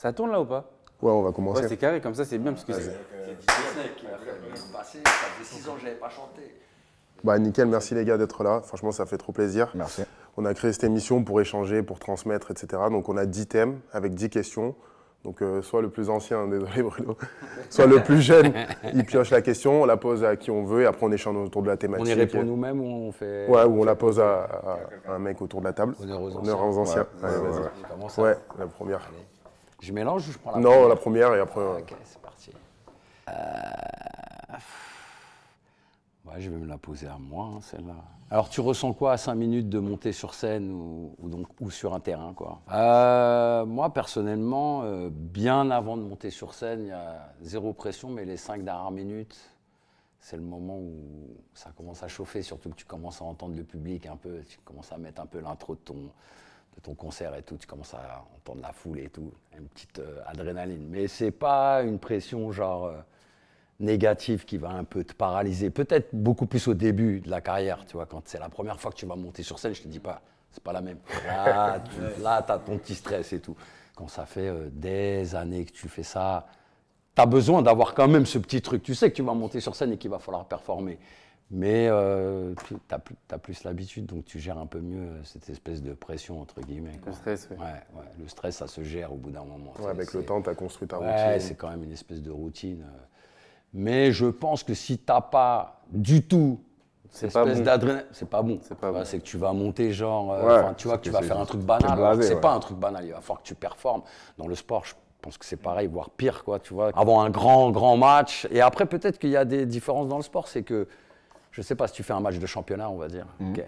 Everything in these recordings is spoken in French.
Ça tourne là ou pas? Ouais, on va commencer. Ouais, c'est carré, comme ça c'est bien parce que c'est. Disney qui m'a fait passer, ça faisait 6 ans que je n'avais pas chanté. Bah, nickel, merci les gars d'être là. Franchement, ça fait trop plaisir. Merci. On a créé cette émission pour échanger, pour transmettre, etc. Donc, on a 10 thèmes avec 10 questions. Donc, soit le plus ancien, désolé Bruno, soit le plus jeune, il pioche la question, on la pose à qui on veut et après on échange autour de la thématique. On y répond nous-mêmes ou on fait. Ouais, ou on la pose à un mec autour de la table. Honneur aux Honneur aux anciens. Ouais, Allez, ouais, vas-y. ouais. Je commence à- Ouais, la première. Allez. Je mélange ou je prends la Non, la première et après. Ok, c'est parti. Ouais, je vais me la poser à moi, hein, celle-là. Alors, tu ressens quoi à 5 minutes de monter sur scène ou sur un terrain, quoi? Moi, personnellement, bien avant de monter sur scène, il y a zéro pression, mais les 5 dernières minutes, c'est le moment où ça commence à chauffer, surtout que tu commences à entendre le public un peu, tu commences à mettre un peu l'intro de ton concert et tout, tu commences à entendre la foule et tout, une petite adrénaline. Mais c'est pas une pression genre négative qui va un peu te paralyser. Peut-être beaucoup plus au début de la carrière, tu vois, quand c'est la première fois que tu vas monter sur scène, je te dis pas, c'est pas la même. Là, tu as ton petit stress et tout. Quand ça fait des années que tu fais ça, tu as besoin d'avoir quand même ce petit truc. Tu sais que tu vas monter sur scène et qu'il va falloir performer. Mais tu as plus l'habitude, donc tu gères un peu mieux cette espèce de pression, entre guillemets, quoi. Le stress, oui. Ouais, le stress, ça se gère au bout d'un moment. Ouais, avec le temps, tu as construit ta Ouais, routine. c'est quand même une espèce de routine. Mais je pense que si tu n'as pas du tout cette pas espèce bon. d'adrénaline, c'est pas bon. C'est pas Tu vois, bon. c'est que tu vas monter genre, Ouais, tu vois c'est que tu que vas c'est faire un juste- truc t'es banal. blasé, alors que c'est ouais. pas un truc banal, il va falloir que tu performes. Dans le sport, je pense que c'est pareil, voire pire, quoi, tu vois. Avant un grand match. Et après, peut-être qu'il y a des différences dans le sport, c'est que, je sais pas, si tu fais un match de championnat, on va dire, ok.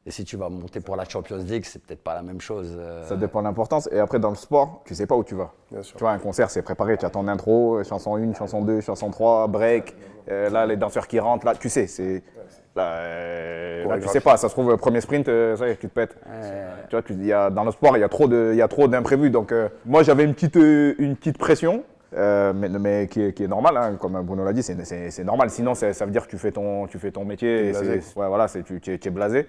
Et si tu vas monter pour la Champions League, c'est peut-être pas la même chose. Ça dépend de l'importance. Et après, dans le sport, tu sais pas où tu vas. Bien sûr. Tu vois, un concert, c'est préparé. Tu as ton intro, chanson 1, chanson 2, chanson 3, break. Là, les danseurs qui rentrent, là, tu sais. Là, tu sais pas. Ça se trouve, le premier sprint, ça y est, tu te pètes. Tu vois, dans le sport, il y a trop d'imprévus. Donc, moi, j'avais une petite pression. Mais qui est normal, hein, comme Bruno l'a dit, c'est normal. Sinon, ça veut dire que tu fais ton métier. Blasé. Ouais, voilà, tu es blasé.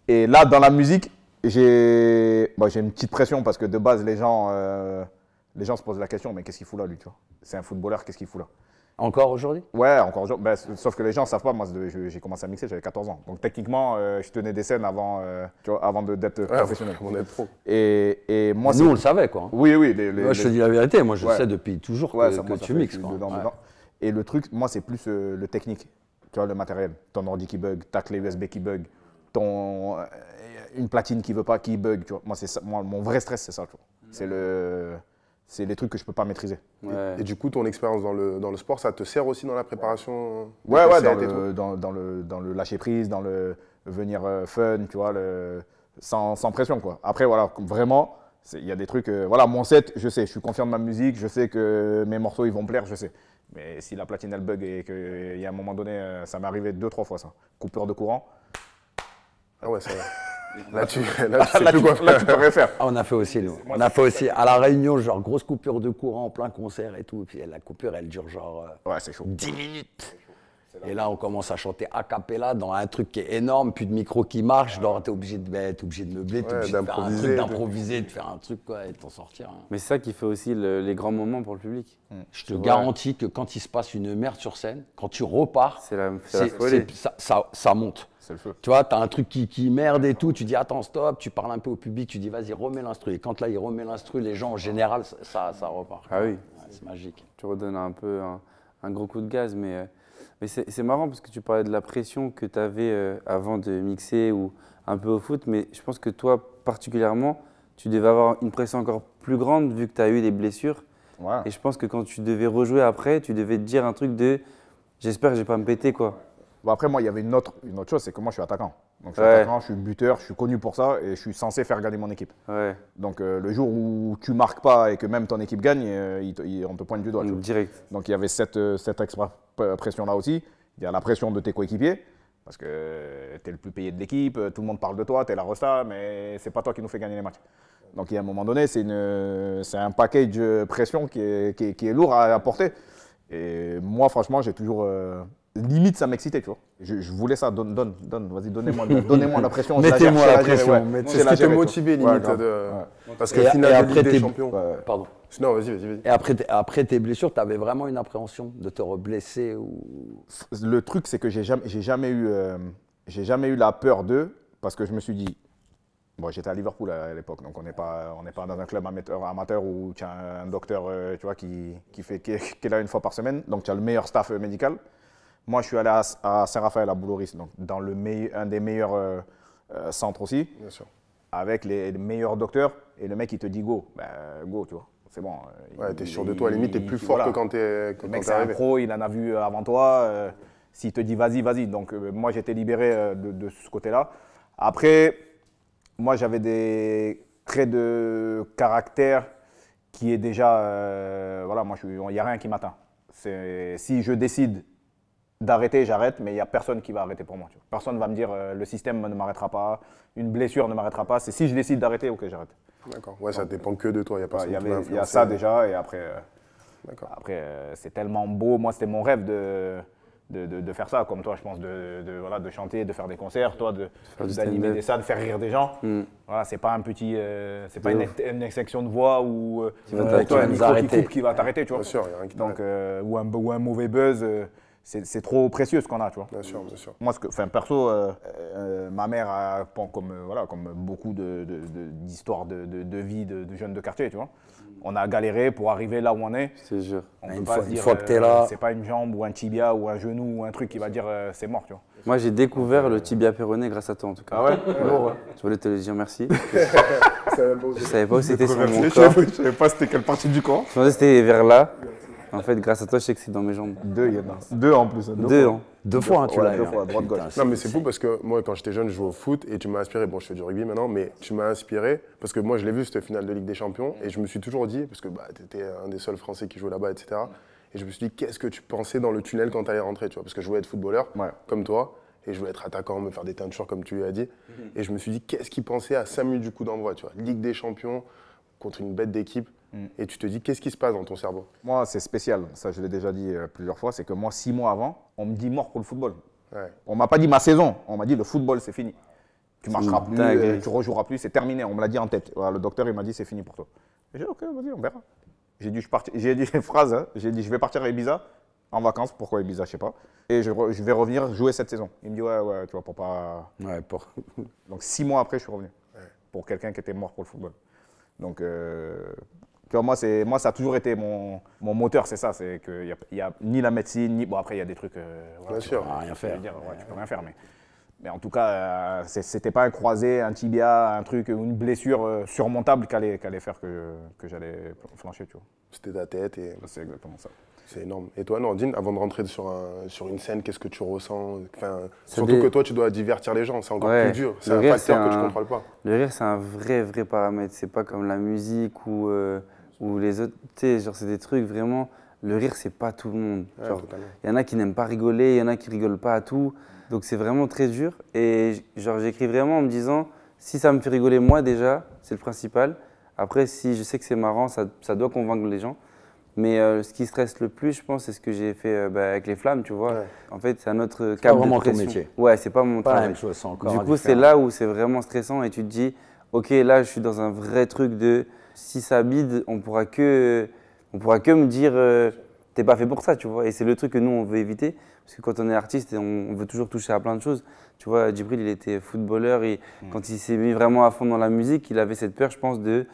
Et là, dans la musique, j'ai une petite pression parce que de base, les gens se posent la question, mais qu'est-ce qu'il fout là, lui, tu vois? C'est un footballeur, qu'est-ce qu'il fout là? Encore aujourd'hui? Ouais, encore aujourd'hui. Sauf que les gens ne savent pas, moi, j'ai commencé à mixer, j'avais 14 ans. Donc techniquement, je tenais des scènes avant d'être professionnel. On est pro. Et moi, Nous, on le savait, quoi. Oui, oui. Moi, je te dis la vérité, moi, je Ouais. sais depuis toujours que, Ouais, ça, que moi, ça tu fait- mixes, je suis quoi. dedans, Ouais. dedans. Et le truc, moi, c'est plus le technique. Tu vois, le matériel. Ton ordi qui bug, ta clé USB qui bug, une platine qui veut pas, qui bug. Tu vois. Moi, c'est ça. Moi, mon vrai stress, c'est ça. Tu vois. C'est les trucs que je peux pas maîtriser. Ouais. Et du coup, ton expérience dans le sport, ça te sert aussi dans la préparation des Ouais, sets et tout dans le lâcher prise, dans le venir fun, tu vois, sans pression, quoi. Après, voilà, vraiment, il y a des trucs. Voilà, mon set, je sais, je suis confiant de ma musique, je sais que mes morceaux, ils vont me plaire, je sais. Mais si la platine, elle bug et qu'il y a un moment donné, ça m'est arrivé 2-3 fois, ça. Coupure de courant. Ah ouais, ça va. Là, tu sais plus quoi faire. Là, tu peux rien faire. Ah, on a fait aussi, nous. On a fait aussi à la Réunion, genre grosse coupure de courant en plein concert et tout. Et puis la coupure, elle dure genre Ouais, c'est chaud. 10 minutes. Et là, on commence à chanter a cappella dans un truc qui est énorme, puis de micro qui marche. Genre, t'es obligé de meubler, t'es obligé de faire un truc, d'improviser, de faire un truc, quoi, et de t'en sortir. Hein. Mais c'est ça qui fait aussi les grands moments pour le public. Je te garantis que quand il se passe une merde sur scène, quand tu repars, C'est la folie. ça monte. C'est le feu. Tu vois, tu as un truc qui merde et tout, tu dis attends, stop, tu parles un peu au public, tu dis vas-y, remets l'instru. Et quand là, il remet l'instru, les gens en général, ça repart. Ah oui. Ouais, c'est magique. Tu redonnes un peu un gros coup de gaz. Mais c'est marrant parce que tu parlais de la pression que tu avais avant de mixer ou un peu au foot. Mais je pense que toi, particulièrement, tu devais avoir une pression encore plus grande vu que tu as eu des blessures. Ouais. Et je pense que quand tu devais rejouer après, tu devais te dire un truc de j'espère que je vais pas me péter, quoi. Bon, après, moi, il y avait une autre chose, c'est que moi, je suis attaquant. Donc, je suis Ouais. attaquant, je suis buteur, je suis connu pour ça et je suis censé faire gagner mon équipe. Ouais, Donc, le jour où tu marques pas et que même ton équipe gagne, on te pointe du doigt. tu vois. direct. Donc, il y avait cette pression-là aussi. Il y a la pression de tes coéquipiers, parce que tu es le plus payé de l'équipe, tout le monde parle de toi, tu es la resta, mais c'est pas toi qui nous fait gagner les matchs. Donc, il y a un moment donné, c'est un package pression qui est lourd à porter. Et moi, franchement, j'ai toujours… limite, ça m'excitait, tu vois. Je voulais ça, donne, vas-y, donnez-moi la pression. Mettez-moi la pression. C'est ce qui te motivait limite. grave. Parce que final et de après, Ligue des t'es- Champions, Pardon. Non, vas-y. Et après tes blessures, tu avais vraiment une appréhension de te reblesser ou... Le truc, c'est que j'ai jamais eu la peur d'eux parce que je me suis dit, bon, j'étais à Liverpool à l'époque, donc on n'est pas dans un club amateur où tu as un docteur tu vois, qui est là une fois par semaine, donc tu as le meilleur staff médical. Moi, je suis allé à Saint-Raphaël à Bouloris, donc dans un des meilleurs centres aussi, Bien sûr. avec les meilleurs docteurs, et le mec il te dit go, ben, go, tu vois. C'est bon. Ouais, t'es sûr de toi, à la limite, t'es plus fort que quand t'es Le mec, c'est un pro, il en a vu avant toi. S'il te dit vas-y, vas-y. Donc, moi, j'étais libéré de ce côté-là. Après, moi, j'avais des traits de caractère qui est déjà. Voilà, moi, il n'y a rien qui m'atteint. Si je décide d'arrêter, j'arrête, mais il n'y a personne qui va arrêter pour moi. Tu vois. Personne ne va me dire le système ne m'arrêtera pas, une blessure ne m'arrêtera pas. C'est si je décide d'arrêter, ok, j'arrête. D'accord. Ouais, ça dépend que de toi. Il y a ça déjà, et après, D'accord. C'est tellement beau. Moi, c'était mon rêve de faire ça, comme toi, je pense, de chanter, de faire des concerts, toi, d'animer des salles, de faire rire des gens. Voilà, c'est pas un petit, c'est pas une section de voix ou toi, un micro qui coupe qui va t'arrêter, tu vois. Bien sûr, il n'y a rien qui t'arrête. Donc, ou un mauvais buzz. C'est trop précieux ce qu'on a, tu vois. Bien sûr, bien sûr. Moi, perso, ma mère, comme beaucoup d'histoires de vie de jeunes de quartier, tu vois. On a galéré pour arriver là où on est. Je te jure. Une fois que t'es là, c'est pas une jambe ou un tibia ou un genou ou un truc qui va dire c'est mort, tu vois. Moi, j'ai découvert le tibia péroné grâce à toi, en tout cas. Ah ouais, Je voulais te le dire merci. Je Je savais pas où c'était sur mon Je corps. savais pas c'était quelle partie du corps. Je pensais que c'était vers là. En fait, grâce à toi, je sais que c'est dans mes jambes. Deux en plus. Deux, hein. deux fois, hein, tu l'as eu. Deux fois, droite-gauche. Non, mais c'est fou parce que moi, quand j'étais jeune, je jouais au foot et tu m'as inspiré. Bon, je fais du rugby maintenant, mais tu m'as inspiré parce que moi, je l'ai vu, cette finale de Ligue des Champions, et je me suis toujours dit, parce que tu étais un des seuls Français qui jouait là-bas, etc. Et je me suis dit, qu'est-ce que tu pensais dans le tunnel quand tu allais rentrer, tu vois. Parce que je voulais être footballeur, comme toi, et je voulais être attaquant, me faire des teintures, comme tu as dit. Et je me suis dit, qu'est-ce qu'il pensait à 5 minutes du coup d'envoi, tu vois. Ligue des Champions contre une bête d'équipe. Et tu te dis, qu'est-ce qui se passe dans ton cerveau? Moi, c'est spécial. Ça, je l'ai déjà dit plusieurs fois. C'est que moi, 6 mois avant, on me dit mort pour le football. Ouais. On m'a pas dit ma saison. On m'a dit le football, c'est fini. Tu marcheras plus, dingue. tu rejoueras plus, c'est terminé. On me l'a dit en tête. Voilà, le docteur, il m'a dit, c'est fini pour toi. J'ai dit, ok, vas-y, on verra. J'ai dit une phrase. Hein. J'ai dit, je vais partir à Ibiza en vacances. Pourquoi Ibiza, je sais pas. Et je vais revenir jouer cette saison. Il me dit, ouais, tu vois, pour pas. Ouais, Donc 6 mois après, je suis revenu. Pour quelqu'un qui était mort pour le football. Donc, tu vois, moi, ça a toujours été mon moteur, c'est ça. C'est qu'il n'y a ni la médecine, ni. Bon, après, il y a des trucs. Bien sûr. on va rien faire. Tu peux rien faire. Mais en tout cas, c'était pas un croisé, un tibia, un truc, une blessure surmontable qui allait faire que j'allais flancher, tu vois. C'était ta tête et C'est exactement ça. c'est énorme. Et toi, Nordine, avant de rentrer sur une scène, qu'est-ce que tu ressens? Enfin, surtout que toi, tu dois divertir les gens, c'est encore plus dur. C'est un facteur que tu ne contrôles pas. Le rire, c'est un vrai paramètre. C'est pas comme la musique ou les autres. Tu sais, genre, c'est des trucs vraiment. Le rire, c'est pas tout le monde. Ouais, Genre, totalement. il y en a qui n'aiment pas rigoler, il y en a qui rigolent pas à tout. Donc, c'est vraiment très dur. Et genre, j'écris vraiment en me disant, si ça me fait rigoler moi déjà, c'est le principal. Après, si je sais que c'est marrant, ça doit convaincre les gens. Mais ce qui stresse le plus, je pense, c'est ce que j'ai fait avec les flammes, tu vois. Ouais. En fait, c'est un autre pas câble vraiment de ton pression. métier. Ouais, c'est pas mon Pas la travail. même chose, c'est encore Du un coup, c'est différent. là où c'est vraiment stressant et tu te dis, ok, là, je suis dans un vrai truc de si ça bide, on pourra que me dire, t'es pas fait pour ça, tu vois. Et c'est le truc que nous, on veut éviter. Parce que quand on est artiste, on veut toujours toucher à plein de choses. Tu vois, Djibril, il était footballeur et quand il s'est mis vraiment à fond dans la musique, il avait cette peur, je pense, de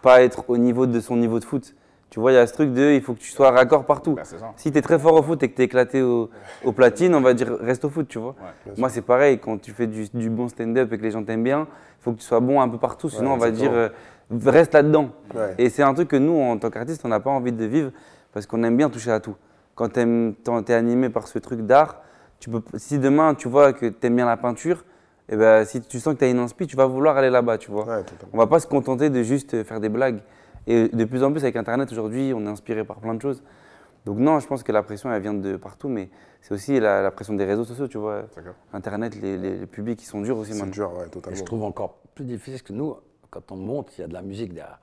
pas être au niveau de son niveau de foot. Tu vois, il y a ce truc de il faut que tu sois raccord partout. Ben, c'est ça. Si tu es très fort au foot et que tu es éclaté au platine, on va dire reste au foot, tu vois. Moi, c'est pareil, quand tu fais du bon stand-up et que les gens t'aiment bien, il faut que tu sois bon un peu partout, sinon on va dire reste là-dedans. Ouais. Et c'est un truc que nous, en tant qu'artistes, on n'a pas envie de vivre parce qu'on aime bien toucher à tout. Quand tu es animé par ce truc d'art, si demain tu vois que tu aimes bien la peinture, et ben, si tu sens que tu as une inspi, tu vas vouloir aller là-bas, tu vois. Ouais, totalement. On va pas se contenter de juste faire des blagues. Et de plus en plus avec Internet aujourd'hui, on est inspiré par plein de choses. Donc non, je pense que la pression, elle vient de partout, mais c'est aussi la pression des réseaux sociaux, tu vois. Internet, les publics, ils sont durs aussi C'est maintenant. dur, ouais, Et totalement. je trouve encore plus difficile que nous, quand on monte, il y a de la musique derrière.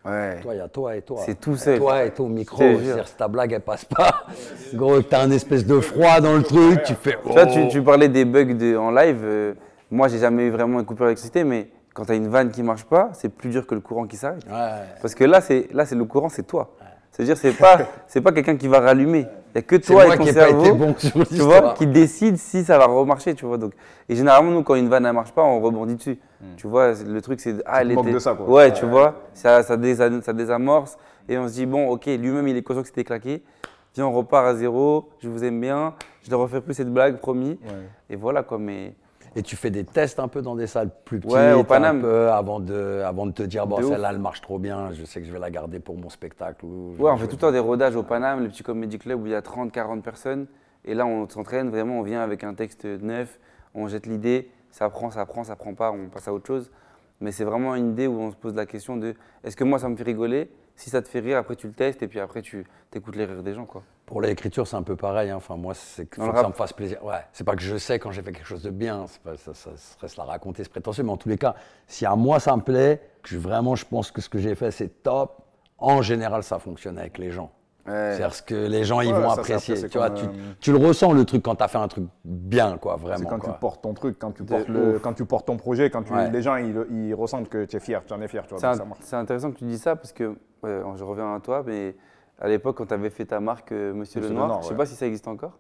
Ouais. Toi, il y a toi et toi. C'est tout seul. Toi et ton micro. Je te jure. C'est-à-dire, si ta blague, elle passe pas. Gros, t'as un espèce de froid dans le truc, tu fais. Tu vois, tu parlais des bugs en live. Moi, j'ai jamais eu vraiment une coupure d'électricité, mais quand tu as une vanne qui marche pas, c'est plus dur que le courant qui s'arrête. Ouais. Parce que là, c'est le courant, c'est toi. C'est-à-dire, c'est pas quelqu'un qui va rallumer. Il n'y a que C'est toi moi et ton qui n'ai pas été cerveau, bon sur tu l'histoire. vois, qui décide si ça va remarcher, tu vois. Donc, et généralement, nous, quand une vanne ne marche pas, on rebondit dessus. Tu vois, le truc, c'est elle te moques était. de ça, quoi. Ouais, tu vois, ça désamorce et on se dit bon, ok, lui-même, il est conscient que c'était claqué. Viens, on repart à zéro. Je vous aime bien. Je ne refais plus cette blague, promis. Ouais. Et voilà quoi. Mais Et tu fais des tests un peu dans des salles plus petites, Ouais, au Paname. un peu avant de te dire bon De ouf. celle-là elle marche trop bien, je sais que je vais la garder pour mon spectacle. ouais, on fait tout le temps des rodages au Paname, les petits comédie club où il y a 30-40 personnes. Et là, on s'entraîne vraiment. On vient avec un texte neuf. On jette l'idée. Ça prend pas. On passe à autre chose. Mais c'est vraiment une idée où on se pose la question de est-ce que moi ça me fait rigoler? Si ça te fait rire, après tu le testes et puis après tu écoutes les rires des gens, quoi. Pour l'écriture, c'est un peu pareil. Hein. Enfin, moi, c'est qu'il Dans faut le que ça rap. me fasse plaisir. Ouais. C'est pas que je sais quand j'ai fait quelque chose de bien. C'est pas, ça serait se la raconter, c'est prétentieux. Mais en tous les cas, si à moi ça me plaît, que vraiment je pense que ce que j'ai fait c'est top, en général ça fonctionne avec les gens. Ouais. C'est-à-dire que les gens ils Ouais, vont ça, c'est apprécier. après, c'est Tu vois, comme, tu le ressens le truc quand tu as fait un truc bien, quoi, C'est vraiment. quand quoi. tu portes ton truc, quand tu De portes, ouf. quand tu portes ton projet, Ouais. les gens ils ressentent que tu es fier, tu en es fier. Tu vois, donc ça marche. C'est intéressant que tu dis ça parce que, je reviens à toi, mais à l'époque, quand tu avais fait ta marque Monsieur le Monsieur le Noir, Noir, je sais ouais. pas si ça existe encore.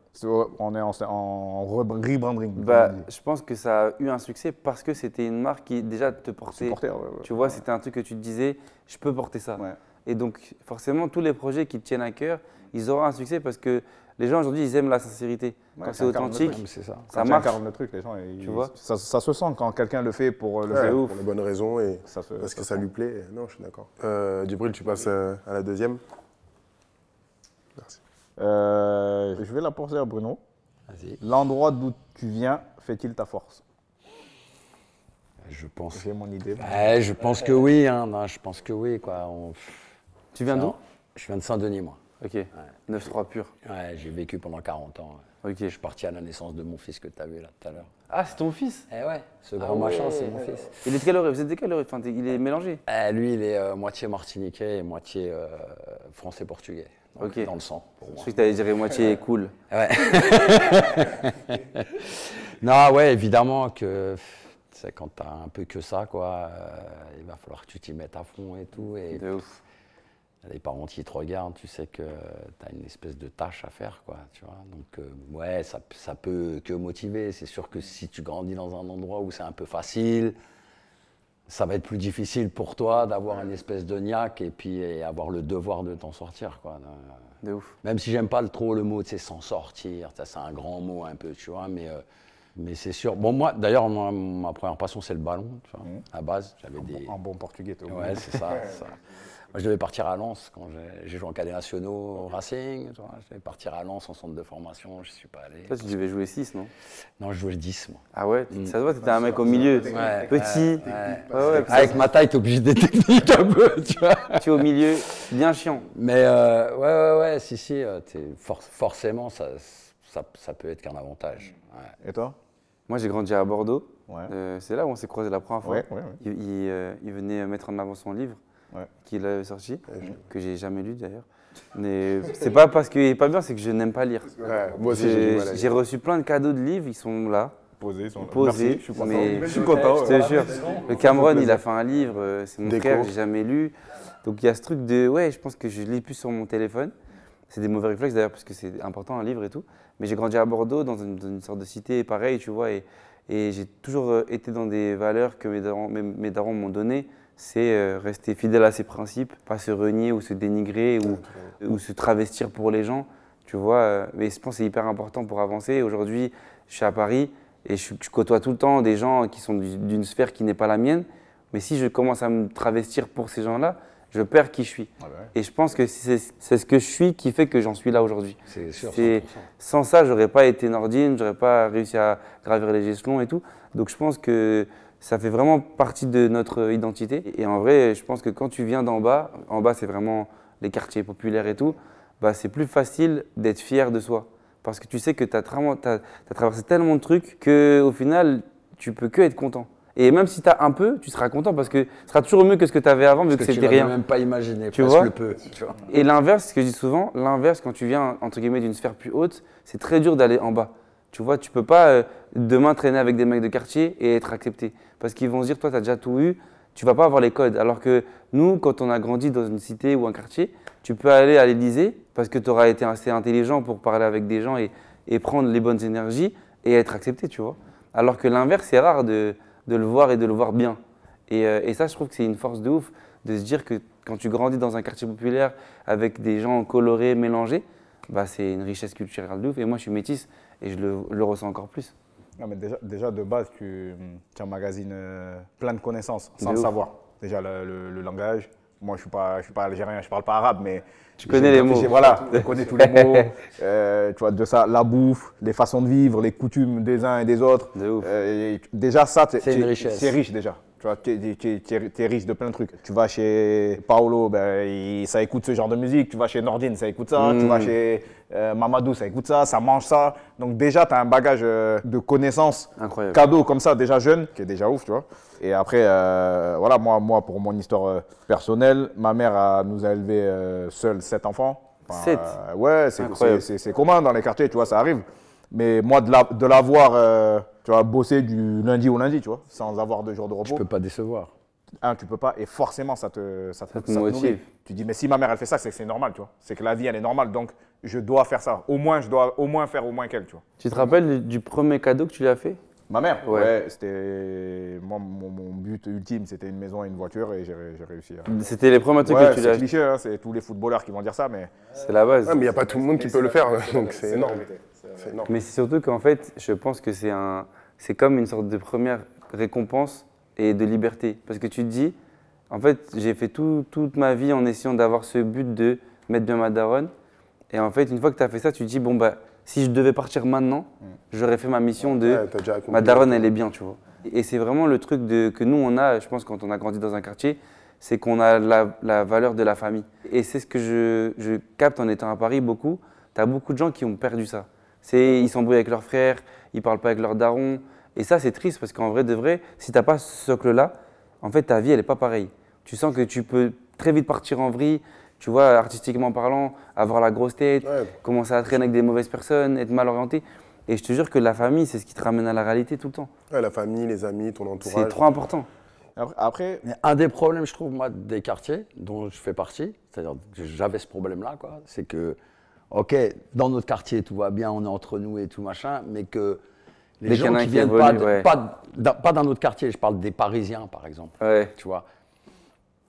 On est en rebranding. comme Bah, on dit. je pense que ça a eu un succès parce que c'était une marque qui déjà te portait. Supporter, ouais, ouais. Tu vois, c'était un truc que tu te disais, je peux porter ça. Ouais. Et donc, forcément, tous les projets qui te tiennent à cœur, ils auront un succès parce que les gens aujourd'hui, ils aiment la sincérité. Ouais, Quand ça c'est incarne le authentique, truc. Ouais, c'est ça. ça Quand tu marche. incarnes le truc, les gens, Tu vois ça se sent quand quelqu'un le fait pour le Ouais, faire. pour les bonnes raisons et Ça se- parce que se ça sent. lui plaît. Non, je suis d'accord. Djibril, tu passes à la deuxième. Merci. Je vais la poser à Bruno. Vas-y. L'endroit d'où tu viens fait-il ta force? Je pense. J'ai mon idée. Ouais, je pense que oui. Hein. Non, je pense que oui, quoi. Tu viens d'où? Je viens de Saint-Denis, moi. Ok, 9-3 pur. Ouais, j'ai vécu pendant 40 ans. Ok. Je suis parti à la naissance de mon fils que tu as vu là tout à l'heure. Ah, c'est ton fils? Eh ouais, ce grand machin, c'est mon fils. Il est de quelle origine? Vous êtes de quelle origine? Enfin, il est mélangé. Lui, il est moitié martiniquais et moitié français-portugais. Donc, Ok. dans le sang, pour Je moi. croyais que tu allais dire moitié cool. Ouais. Non, ouais, évidemment que c'est quand tu as un peu que ça, quoi, il va falloir que tu t'y mettes à fond et tout. Et De ouf. les parents qui te regardent, tu sais que tu as une espèce de tâche à faire, quoi, tu vois. Donc, ouais, ça peut que motiver. C'est sûr que si tu grandis dans un endroit où c'est un peu facile, ça va être plus difficile pour toi d'avoir une espèce de niaque et puis avoir le devoir de t'en sortir, quoi. De ouf. Même si j'aime pas trop le mot, tu sais, s'en sortir, ça, c'est un grand mot un peu, tu vois, mais c'est sûr. Bon, moi, d'ailleurs, ma première passion, c'est le ballon, tu vois. À base, j'avais des... En bon portugais, toi. Ouais, c'est ça, c'est ça. Moi, je devais partir à Lens quand j'ai joué en cadets nationaux au Racing, tu vois. Je devais partir à Lens en centre de formation, je suis pas allé. Toi, tu devais jouer 6, non? Non, je jouais le 10, moi. Ah ouais, ça se voit, t'étais un mec au milieu. Ouais, Petit. ouais. Ouais, ouais, Avec ma taille, t'es obligé d'être technique un peu, tu vois. tu es au milieu, bien chiant. Mais ouais, si, forcément, ça peut être qu'un avantage. Ouais. Et toi? Moi, j'ai grandi à Bordeaux. Ouais. C'est là où on s'est croisés la première fois. Ouais, ouais, ouais. Il venait mettre en avant son livre Ouais. qu'il avait sorti, que j'ai jamais lu d'ailleurs. Mais c'est pas parce qu'il est pas bien, c'est que je n'aime pas lire. Ouais, moi aussi, j'ai du mal à J'ai lire. reçu plein de cadeaux de livres, ils sont là, Posés, ils sont là. posés. Merci, je suis content. mais Je suis content. je te jure, le Cameron, il a fait un livre, c'est mon Déco. frère, j'ai jamais lu. Donc il y a ce truc de, ouais, je pense que je lis plus sur mon téléphone. C'est des mauvais réflexes d'ailleurs, parce que c'est important un livre et tout. Mais j'ai grandi à Bordeaux, dans une sorte de cité pareil, tu vois, et j'ai toujours été dans des valeurs que mes darons m'ont données. C'est rester fidèle à ses principes, pas se renier ou se dénigrer ou se travestir pour les gens, tu vois. Mais je pense que c'est hyper important pour avancer. Aujourd'hui, je suis à Paris et je côtoie tout le temps des gens qui sont d'une sphère qui n'est pas la mienne. Mais si je commence à me travestir pour ces gens-là, je perds qui je suis. Ah bah ouais. Et je pense que c'est ce que je suis qui fait que j'en suis là aujourd'hui. C'est sûr, C'est- 100%. Sans ça, j'aurais pas été Nordine, j'aurais pas réussi à gravir les échelons et tout. Donc je pense que ça fait vraiment partie de notre identité. Et en vrai, je pense que quand tu viens d'en bas c'est vraiment les quartiers populaires et tout, bah, c'est plus facile d'être fier de soi. Parce que tu sais que tu as traversé tellement de trucs qu'au final, tu peux que être content. Et même si tu as un peu, tu seras content parce que ce sera toujours mieux que ce que tu avais avant, vu Parce que que tu c'était l'avais rien. même pas imaginé, Tu presque vois le peu, tu vois. Et l'inverse, ce que je dis souvent, l'inverse, quand tu viens, entre guillemets, d'une sphère plus haute, c'est très dur d'aller en bas. Tu vois, tu peux pas demain traîner avec des mecs de quartier et être accepté. Parce qu'ils vont se dire, toi, tu as déjà tout eu, tu vas pas avoir les codes. Alors que nous, quand on a grandi dans une cité ou un quartier, tu peux aller à l'Élysée parce que tu auras été assez intelligent pour parler avec des gens et prendre les bonnes énergies et être accepté, tu vois. Alors que l'inverse, c'est rare de le voir et de le voir bien. Et ça, je trouve que c'est une force de ouf de se dire que quand tu grandis dans un quartier populaire avec des gens colorés, mélangés, bah, c'est une richesse culturelle de ouf. Et moi, je suis métisse et je le ressens encore plus. Non, mais déjà de base, tu emmagasines plein de connaissances sans De le ouf. savoir. Déjà le langage. Moi, je suis pas algérien, je parle pas arabe, mais Tu connais les mots. Voilà, je connais tous les mots. Tu vois, de ça, la bouffe, les façons de vivre, les coutumes des uns et des autres. De ouf. Déjà, ça, C'est une richesse. C'est riche déjà. Tu vois, t'es riche de plein de trucs. Tu vas chez Paolo, ça écoute ce genre de musique. Tu vas chez Nordine, ça écoute ça. Tu vas chez Mamadou, ça écoute ça, ça mange ça. Donc déjà, tu as un bagage de connaissances, Incroyable. cadeau comme ça, déjà jeune, qui est déjà ouf, tu vois. Et après, voilà, moi, pour mon histoire personnelle, ma mère nous a élevés seuls 7 enfants. Enfin, 7? Ouais, Incroyable. c'est commun dans les quartiers, tu vois, ça arrive. Mais moi, de l'avoir, tu vois, bossé du lundi au lundi, tu vois, sans avoir de jour de repos. Tu peux pas décevoir. Tu peux pas, et forcément, ça te motive. nourrit. Tu dis, mais si ma mère, elle fait ça, c'est que c'est normal, tu vois. C'est que la vie, elle est normale, donc je dois faire ça. Au moins, je dois au moins faire au moins qu'elle, tu vois. Tu te rappelles du premier cadeau que tu lui as fait? Ma mère, Ouais. ouais, c'était. Moi, mon but ultime, c'était une maison et une voiture, et j'ai réussi à. C'était les premiers trucs Ouais, que tu lui c'est as acheté. cliché, hein, c'est tous les footballeurs qui vont dire ça, mais. C'est la base. Ouais, mais il n'y a pas tout le monde qui peut le faire, donc c'est énorme. C'est énorme. Mais c'est surtout qu'en fait, je pense que c'est comme une sorte de première récompense et de liberté. Parce que tu te dis, en fait, j'ai fait toute ma vie en essayant d'avoir ce but de mettre bien ma daronne. Et en fait, une fois que tu as fait ça, tu te dis, bon, bah, si je devais partir maintenant, j'aurais fait ma mission de Ouais, t'as déjà accompli. ma daronne, elle est bien, tu vois. Et c'est vraiment le truc que nous, on a, je pense, quand on a grandi dans un quartier, c'est qu'on a la valeur de la famille. Et c'est ce que je capte en étant à Paris beaucoup. Tu as beaucoup de gens qui ont perdu ça. Ils s'embrouillent avec leurs frères, ils ne parlent pas avec leurs darons. Et ça, c'est triste parce qu'en vrai de vrai, si tu n'as pas ce socle-là, en fait, ta vie, elle n'est pas pareille. Tu sens que tu peux très vite partir en vrille, tu vois, artistiquement parlant, avoir la grosse tête, Ouais. commencer à traîner avec des mauvaises personnes, être mal orienté. Et je te jure que la famille, c'est ce qui te ramène à la réalité tout le temps. Ouais, la famille, les amis, ton entourage. C'est trop important. Après, Mais un des problèmes, je trouve, moi, des quartiers dont je fais partie, c'est-à-dire que j'avais ce problème-là, quoi, c'est que, ok, dans notre quartier, tout va bien, on est entre nous et tout machin, mais que les Dès qu'il y en gens a un qui qui viennent évolue, pas d'un autre quartier, je parle des Parisiens, par exemple, Ouais, tu vois.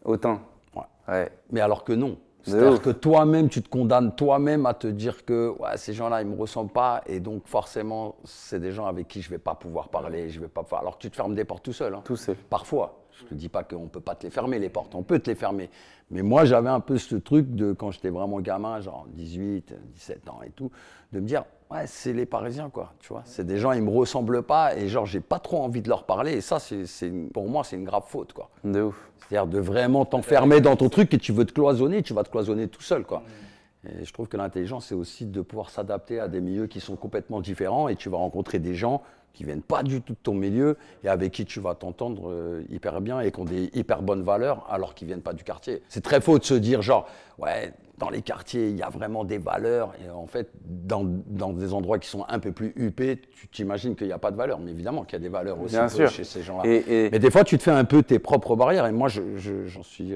autant. Ouais. Ouais. Mais alors que non. De C'est-à-dire ouf. que toi-même, tu te condamnes toi-même à te dire que ouais, ces gens-là, ils ne me ressemblent pas. Et donc, forcément, c'est des gens avec qui je ne vais pas pouvoir parler. Je vais pas pouvoir... Alors que tu te fermes des portes tout seul. Hein. Tout seul. Parfois. Je ne te dis pas qu'on ne peut pas te les fermer, les portes. On peut te les fermer. Mais moi, j'avais un peu ce truc de, quand j'étais vraiment gamin, genre 18, 17 ans et tout, de me dire, ouais, c'est les Parisiens, quoi. Tu vois, c'est des gens, ils ne me ressemblent pas. Et genre, j'ai pas trop envie de leur parler. Et ça, pour moi, c'est une grave faute, quoi. De ouf. C'est-à-dire de vraiment t'enfermer dans ton truc et tu veux te cloisonner, tu vas te cloisonner tout seul, quoi. Et je trouve que l'intelligence, c'est aussi de pouvoir s'adapter à des milieux qui sont complètement différents et tu vas rencontrer des gens qui viennent pas du tout de ton milieu et avec qui tu vas t'entendre hyper bien et qui ont des hyper bonnes valeurs alors qu'ils viennent pas du quartier. C'est très faux de se dire genre, ouais, dans les quartiers, il y a vraiment des valeurs et en fait, dans des endroits qui sont un peu plus huppés, tu t'imagines qu'il n'y a pas de valeurs. Mais évidemment qu'il y a des valeurs aussi Bien sûr. chez ces gens-là. Et Mais des fois, tu te fais un peu tes propres barrières. Et moi, j'en suis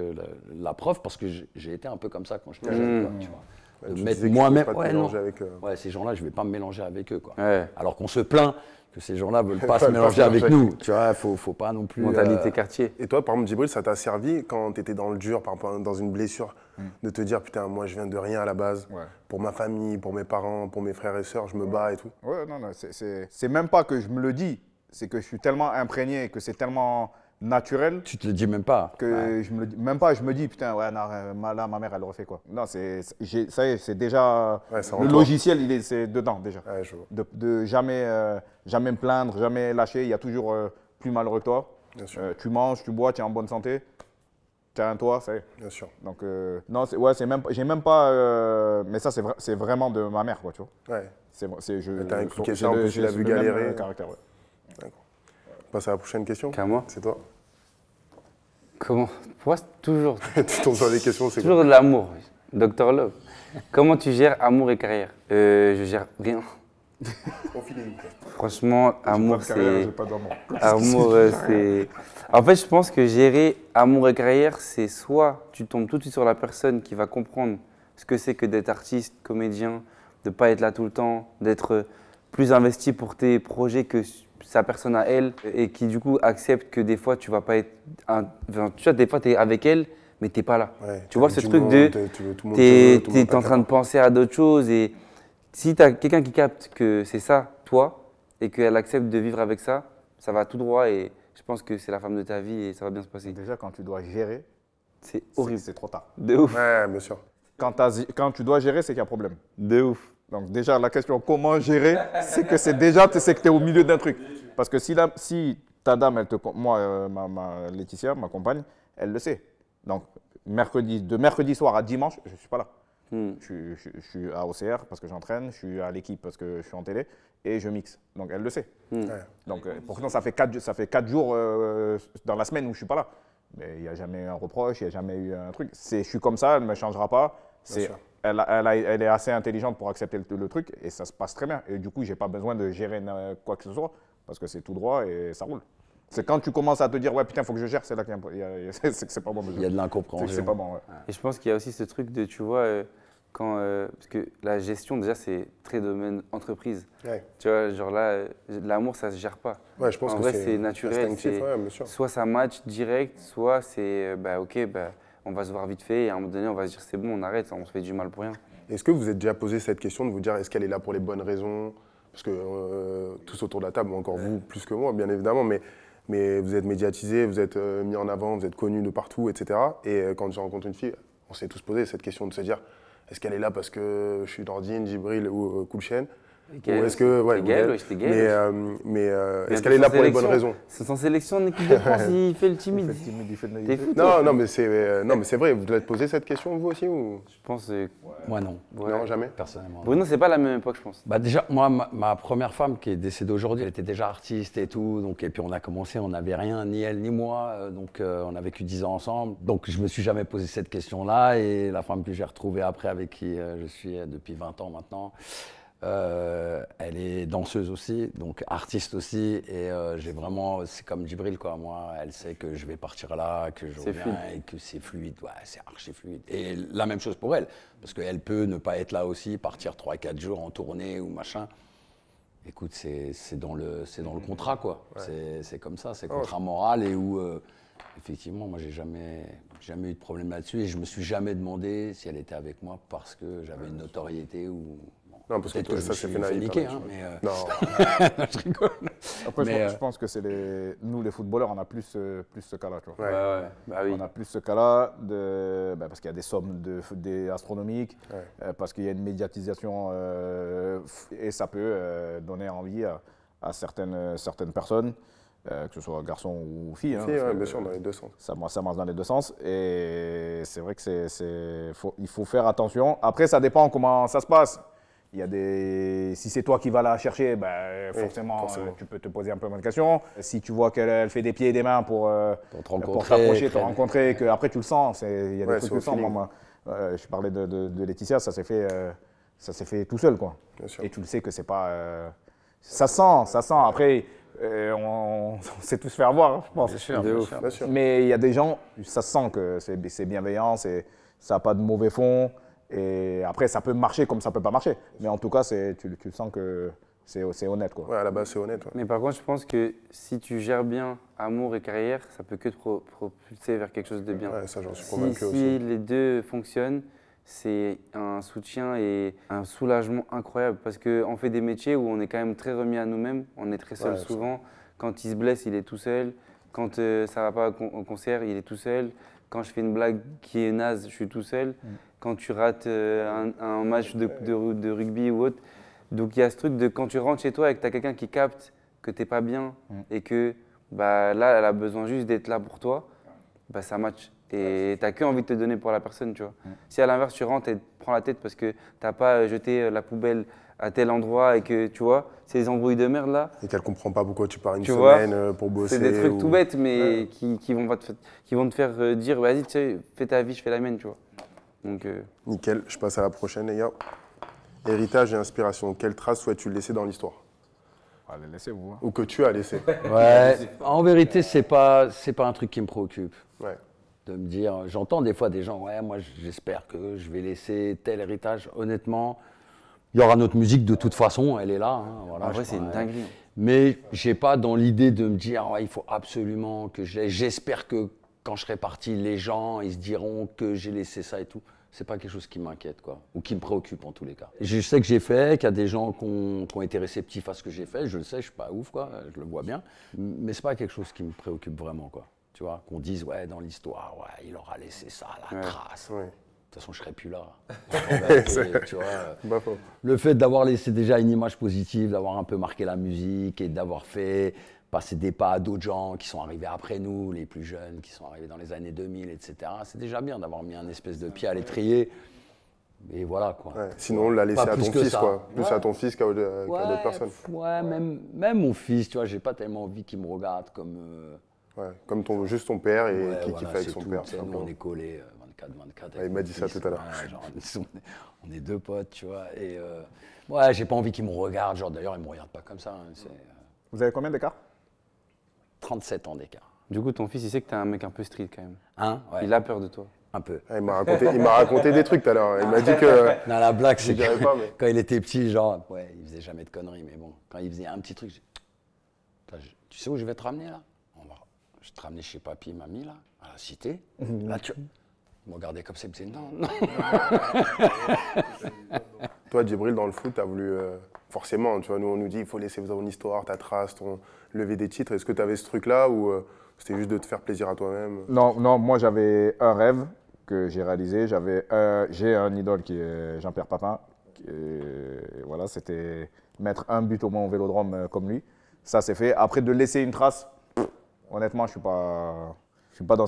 la preuve parce que j'ai été un peu comme ça quand j'étais jeune. Quoi, tu vois. De Tu mettre disais que tu moi-même. pouvais pas te Ouais, non. mélanger avec, Ouais, ces gens-là, je ne vais pas me mélanger avec eux. Quoi. ouais, Alors qu'on se plaint que ces gens-là ne veulent pas Pas se mélanger avec avec nous. Tu vois, il faut pas non plus. mentalité quartier. Et toi, par exemple, Djibril, ça t'a servi quand tu étais dans le dur, par exemple, dans une blessure, de te dire, putain, moi, je viens de rien à la base. Ouais. Pour ma famille, pour mes parents, pour mes frères et sœurs, je me bats et tout. ouais, non, c'est même pas que je me le dis, c'est que je suis tellement imprégné, que c'est tellement naturel Tu te le dis même pas. que je me le dis, même pas, je me dis, putain, ouais, non, là, ma mère, elle refait quoi. Non, ça y est, c'est déjà, Ouais, c'est en le toi. logiciel, c'est dedans déjà. Ouais, je vois. De jamais me plaindre, jamais lâcher, il y a toujours plus malheureux que toi. Bien sûr. Tu manges, tu bois, tu es en bonne santé, tu as un toit, ça y est. Bien sûr. Donc, non, j'ai même pas, mais ça, c'est vraiment de ma mère, quoi, tu vois. Ouais. T'as t'as inculqué ça, en plus, tu l'as vu galérer. Caractère, ouais. On passe à la prochaine question. Qu'à moi. C'est toi. Comment? Pour moi, c'est toujours, Tu tombes sur des questions, c'est quoi? toujours de l'amour. Dr Love. Comment tu gères amour et carrière? Je gère rien. On finit. Franchement, amour, Pas de carrière, c'est. j'ai pas d'amour. Amour, c'est. En fait, je pense que gérer amour et carrière, c'est soit tu tombes tout de suite sur la personne qui va comprendre ce que c'est que d'être artiste, comédien, de ne pas être là tout le temps, d'être plus investi pour tes projets que sa personne à elle, et qui du coup accepte que des fois tu vas pas être. Enfin, tu vois, des fois tu es avec elle, mais tu n'es pas là. Ouais, Tu vois t'as ce du truc monde, de. tu veux tout le monde Tu te veut, tout le monde es en train de penser à d'autres choses, et si tu as quelqu'un qui capte que c'est ça, toi, et qu'elle accepte de vivre avec ça, ça va tout droit, et je pense que c'est la femme de ta vie et ça va bien se passer. Déjà, quand tu dois gérer, C'est horrible. c'est trop tard. De ouf. Ouais, bien sûr. Quand tu dois gérer, c'est qu'il y a un problème. De ouf. Donc déjà, la question comment gérer, c'est que c'est déjà, c'est que tu es au milieu d'un truc. Parce que si ta dame, moi, Laetitia, ma compagne, elle le sait. Donc de mercredi soir à dimanche, je ne suis pas là. Je suis à OCR parce que j'entraîne, je suis à l'équipe parce que je suis en télé et je mixe. Donc elle le sait. Ouais. Donc pourtant, ça fait 4 jours dans la semaine où je ne suis pas là. Mais il n'y a jamais eu un reproche, il n'y a jamais eu un truc. Je suis comme ça, elle ne me changera pas. Bien sûr. Elle est assez intelligente pour accepter le truc et ça se passe très bien. Et du coup, je n'ai pas besoin de gérer quoi que ce soit parce que c'est tout droit et ça roule. C'est quand tu commences à te dire, ouais, putain, il faut que je gère, c'est là qu'il c'est que c'est pas bon. Il y a de C'est l'incompréhension. que c'est pas bon, ouais. Et je pense qu'il y a aussi ce truc de, tu vois, parce que la gestion, déjà, c'est très domaine entreprise. Ouais. Tu vois, genre là, l'amour, ça se gère pas. Ouais, je pense En que vrai, c'est naturel. instinctif, ouais, bien sûr. Soit ça match direct, soit c'est, ok, on va se voir vite fait et à un moment donné, on va se dire, c'est bon, on arrête, on se fait du mal pour rien. Est-ce que vous êtes déjà posé cette question de vous dire est-ce qu'elle est là pour les bonnes raisons? Parce que tous autour de la table, encore vous plus que moi, bien évidemment, mais vous êtes médiatisé, vous êtes mis en avant, vous êtes connu de partout, etc. Et quand je rencontre une fille, on s'est tous posé cette question de se dire est-ce qu'elle est là parce que je suis Nordine, Djibril ou Coolchen? Ou est-ce que. Ouais, Gaël, Gaël. ouais, j'étais Gaël. Mais est-ce qu'elle est là pour les bonnes raisons? C'est sans sélection en équipe de France, il fait le timide. T'es fou, toi? Non, mais c'est vrai, vous vous êtes posé cette question vous aussi ou... Je pense. Moi, non, Non, jamais. personnellement. Bruno, c'est pas la même époque, je pense. Bah déjà, moi, ma première femme qui est décédée aujourd'hui, elle était déjà artiste et tout. Donc, et puis on a commencé, on n'avait rien, ni elle ni moi. Donc on a vécu 10 ans ensemble. Donc je me suis jamais posé cette question-là. Et la femme que j'ai retrouvée après, avec qui je suis depuis 20 ans maintenant, elle est danseuse aussi, donc artiste aussi. Et j'ai vraiment, c'est comme Djibril, quoi. Moi, elle sait que je vais partir là, que je reviens fluide. et que c'est fluide. Ouais, c'est archi fluide. Et la même chose pour elle, parce qu'elle peut ne pas être là aussi, partir 3-4 jours en tournée ou machin. Écoute, c'est dans le contrat, quoi. C'est comme ça, c'est contrat moral et où, effectivement, moi, j'ai jamais eu de problème là-dessus et je me suis jamais demandé si elle était avec moi parce que j'avais une notoriété ou. Non, parce que Peut-être que je ça me s'est suis fait naïf, niquer, hein, hein, mais Non, je rigole. Après, Mais, je pense que c'est nous, les footballeurs, on a plus ce cas-là. Tu vois. Ouais. Bah oui. On a plus ce cas-là parce qu'il y a des sommes astronomiques, Ouais. parce qu'il y a une médiatisation et ça peut donner envie à certaines personnes, que ce soit garçons ou filles. Si, parce ouais, que, bien sûr, dans les deux sens. ça marche dans les deux sens et c'est vrai que il faut faire attention. Après, ça dépend comment ça se passe. Il y a si c'est toi qui vas la chercher, forcément. Tu peux te poser un peu de questions. Si tu vois qu'elle fait des pieds et des mains pour t'approcher, te rencontrer, qu'après tu le sens. Il y a des trucs que tu sens. Moi, je parlais de Laetitia, ça s'est fait tout seul, quoi. Bien sûr. Et tu le sais que c'est pas. Ça sent. Après, on sait tous faire voir, hein, je pense. Bien sûr, De bien ouf. sûr. Bien sûr. Mais il y a des gens, ça sent que c'est bienveillant, ça n'a pas de mauvais fond. Et après, ça peut marcher comme ça peut pas marcher. Mais en tout cas, tu sens que c'est honnête, quoi. Ouais, à la base, c'est honnête. Ouais. Mais par contre, je pense que si tu gères bien amour et carrière, ça peut que te propulser vers quelque chose de bien. Ouais, ça, j'en suis Si, convaincu si aussi. les deux fonctionnent, c'est un soutien et un soulagement incroyable parce qu'on fait des métiers où on est quand même très remis à nous-mêmes, on est très seul Ouais, ça. souvent. Quand il se blesse, il est tout seul. Quand ça va pas au concert, il est tout seul. Quand je fais une blague qui est naze, je suis tout seul. Quand tu rates un match de rugby ou autre. Donc il y a ce truc de quand tu rentres chez toi et que tu as quelqu'un qui capte que tu n'es pas bien et que là, elle a besoin juste d'être là pour toi, ça match. Et tu n'as que envie de te donner pour la personne, tu vois. Si à l'inverse, tu rentres et te prends la tête parce que tu n'as pas jeté la poubelle à tel endroit et que, tu vois, ces embrouilles de merde là, Et qu'elle comprend pas pourquoi tu pars une Tu vois, semaine pour bosser. c'est des trucs ou- tout bêtes, mais qui vont te faire dire, vas-y, tu sais, fais ta vie, je fais la mienne, tu vois. Donc, Nickel, je passe à la prochaine, les gars. Héritage et inspiration, quelle trace souhaites-tu laisser dans l'histoire? Allez, laissez-vous. Hein. Ou que tu as laissé? Ouais, en vérité, c'est pas un truc qui me préoccupe. Ouais. De me dire, j'entends des fois des gens, ouais, moi j'espère que je vais laisser tel héritage. Honnêtement, il y aura notre musique de toute façon, elle est là. Hein, voilà, En vrai, c'est une dinguerie. Mais j'ai pas dans l'idée de me dire, ouais, il faut absolument que je laisse. J'espère que quand je serai parti, les gens, ils se diront que j'ai laissé ça et tout. C'est pas quelque chose qui m'inquiète, quoi, ou qui me préoccupe en tous les cas. Je sais que j'ai fait, qu'il y a des gens qui ont été réceptifs à ce que j'ai fait, je le sais, je suis pas ouf, quoi, je le vois bien, mais c'est pas quelque chose qui me préoccupe vraiment, quoi. Tu vois, qu'on dise, ouais, dans l'histoire, ouais, il aura laissé ça, la trace. Ouais. De toute façon, je serais plus là. Tu vois, Bah, faux. le fait d'avoir laissé déjà une image positive, d'avoir un peu marqué la musique et d'avoir fait passer des pas à d'autres gens qui sont arrivés après nous, les plus jeunes, qui sont arrivés dans les années 2000, etc. C'est déjà bien d'avoir mis un espèce de pied à l'étrier. Et voilà, quoi. Ouais. Sinon, on l'a laissé Pas à ton plus que fils, ça. quoi. Plus Ouais. à ton fils qu'à d'autres personnes. Ouais, même mon fils, tu vois, j'ai pas tellement envie qu'il me regarde comme... Ouais. Comme juste ton père et ouais, qui voilà, fait avec c'est son tout, père. tu sais, tout nous, on simplement. est collés 24-24. Ouais, il m'a dit ça tout à l'heure. On est deux potes, tu vois. Et ouais, j'ai pas envie qu'il me regarde. Genre, d'ailleurs, il me regarde pas comme ça. Hein, c'est Vous avez combien d'écart? 37 ans d'écart. Du coup, ton fils, il sait que t'es un mec un peu street quand même. Hein? Ouais, Il a peur de toi. un peu. Ah, il m'a raconté des trucs tout à l'heure. Il m'a dit que. Non, la blague, Je c'est dirais que pas, mais- quand il était petit, genre, ouais, il faisait jamais de conneries, mais bon, quand il faisait un petit truc, tu sais où je vais te ramener là? Je vais te ramener chez papy et mamie là, à la cité. Là, tu il me regardait comme ça, il me disait non, non. Toi, Djibril, dans le foot, tu as voulu. Forcément, tu vois, nous, on nous dit il faut laisser ton histoire, ta trace, ton lever des titres. Est-ce que tu avais ce truc-là ou c'était juste de te faire plaisir à toi-même? Non, non, moi j'avais un rêve que j'ai réalisé. J'ai un idole qui est Jean-Pierre Papin. Voilà, c'était mettre un but au moins au Vélodrome comme lui. Ça, c'est fait. Après, de laisser une trace, honnêtement, je ne suis pas dans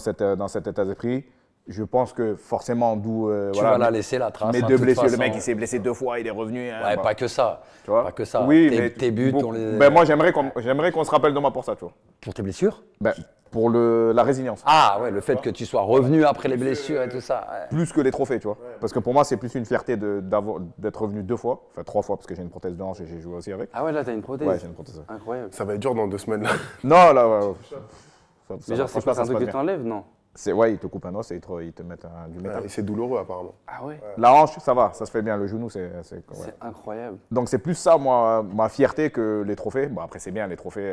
cet état d'esprit. Je pense que forcément, d'où. Tu vas la laisser la trace. Mes hein, deux de toute blessures, le façon. mec il s'est blessé 2 fois, il est revenu. hein, Ouais, bah, pas que ça. tu vois. Pas que ça. Oui, tes, mais tes buts, on les. ben, moi j'aimerais qu'on se rappelle de moi pour ça, tu vois. Pour tes blessures? Ben, pour la résilience. Ah ouais, le fait que tu sois revenu après les blessures et tout ça. Ouais. Plus que les trophées, tu vois. Parce que pour moi, c'est plus une fierté d'être revenu 2 fois, enfin 3 fois, parce que j'ai une prothèse de hanche et j'ai joué aussi avec. Ah ouais, là, t'as une prothèse. Ouais, j'ai une prothèse. Incroyable. Ça va être dur dans 2 semaines là. Non, là, ouais. Mais genre, c'est pas un truc que t'enlèves, non? Ouais, ils te coupent un os et ils te mettent du métal. Et c'est douloureux apparemment. Ah ouais? La hanche, ça va, ça se fait bien. Le genou, ouais. C'est incroyable. Donc c'est plus ça, moi, ma fierté que les trophées. Bon, après, c'est bien, les trophées,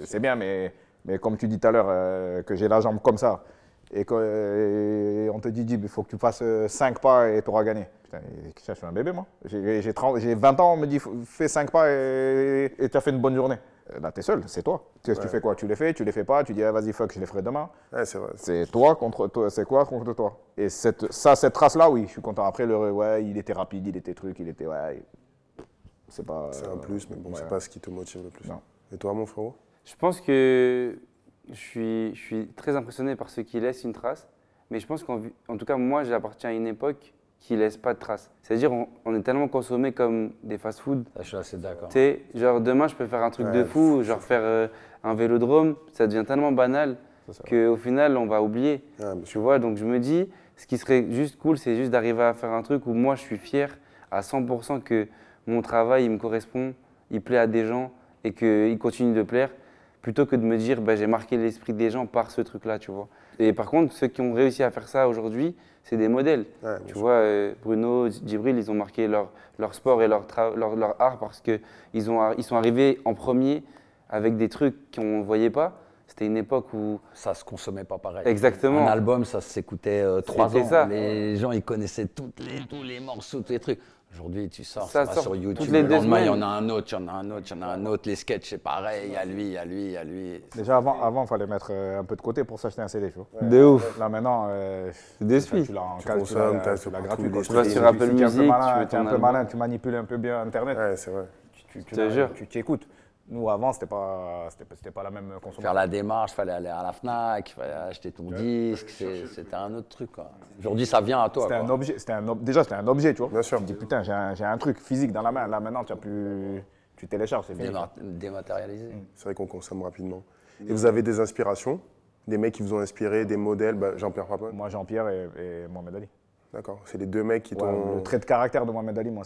c'est bien, mais comme tu dis tout à l'heure, que j'ai la jambe comme ça, et qu'on te dit, il faut que tu fasses 5 pas et tu auras gagné. Putain, je suis un bébé, moi. J'ai 20 ans, on me dit, fais 5 pas et tu as fait une bonne journée. Là, tu es seul, c'est toi. Tu fais quoi? Tu les fais pas, tu dis, ah, vas-y, fuck, je les ferai demain. Ouais, c'est vrai. C'est toi contre toi, c'est quoi contre toi? Et cette trace-là, oui, je suis content. Après, ouais, il était rapide, il était truc, il était, ouais, c'est pas... C'est un plus, mais bon, ouais. c'est pas ce qui te motive le plus. Non. Et toi, mon frérot? Je pense que je suis très impressionné par ceux qui laissent une trace, mais je pense qu'en tout cas, moi, j'appartiens à une époque qui laisse pas de trace. C'est-à-dire, on est tellement consommés comme des fast-food. Ça, je suis assez d'accord. Tu sais, genre demain, je peux faire un truc de fou, genre faire un vélodrome, ça devient tellement banal qu'au final, on va oublier. Ah, mais Tu vois, donc je me dis, ce qui serait juste cool, c'est juste d'arriver à faire un truc où moi, je suis fier à 100% que mon travail, il me correspond, il plaît à des gens et qu'il continue de plaire, plutôt que de me dire, bah, j'ai marqué l'esprit des gens par ce truc-là, tu vois. Et par contre, ceux qui ont réussi à faire ça aujourd'hui, c'est des modèles. Ouais, Tu vois, Bruno, Djibril, ils ont marqué leur sport et leur art parce qu'ils sont arrivés en premier avec des trucs qu'on ne voyait pas. C'était une époque où… Ça se consommait pas pareil. Exactement. Un album, ça s'écoutait 3 C'était ans. ça. Les gens, ils connaissaient tous les morceaux, tous les trucs. Aujourd'hui, tu sors, Ça ça va sort sur YouTube. toutes les Le 2 lendemain, il y semaines. en a un autre, il y en a un autre, il y en a un autre. Les sketchs, c'est pareil. Il y a lui, il y a lui, il y a lui. Déjà, avant, il fallait mettre un peu de côté pour s'acheter un CD, tu vois. De ouf. Là, maintenant, Des suites. tu l'as en Tu case, consommes, t'as tu l'as partout gratuit. les quoi. Tu vas sur Apple Si t'es un peu Music, malin, tu veux t'es un ton peu album. malin, tu manipules un peu bien Internet, Ouais, c'est vrai. Je te jure. tu t'écoutes. Nous, avant, c'était pas la même consommation. Faire la démarche, il fallait aller à la Fnac, il fallait acheter ton disque. C'était un autre truc, quoi. Aujourd'hui, ça vient à toi. C'était quoi. un objet, déjà, c'était un objet, tu vois. Bien sûr. Tu te dis, putain, j'ai un truc physique dans la main. Là, maintenant, tu télécharges, c'est fini. Dématérialisé. C'est vrai qu'on consomme rapidement. Et vous avez des inspirations? Des mecs qui vous ont inspiré, des modèles? Jean-Pierre Papin. Moi, Jean-Pierre et Mohamed Ali. D'accord. C'est les deux mecs qui Ouais, t'ont. le trait de caractère de Mohamed Ali, moi,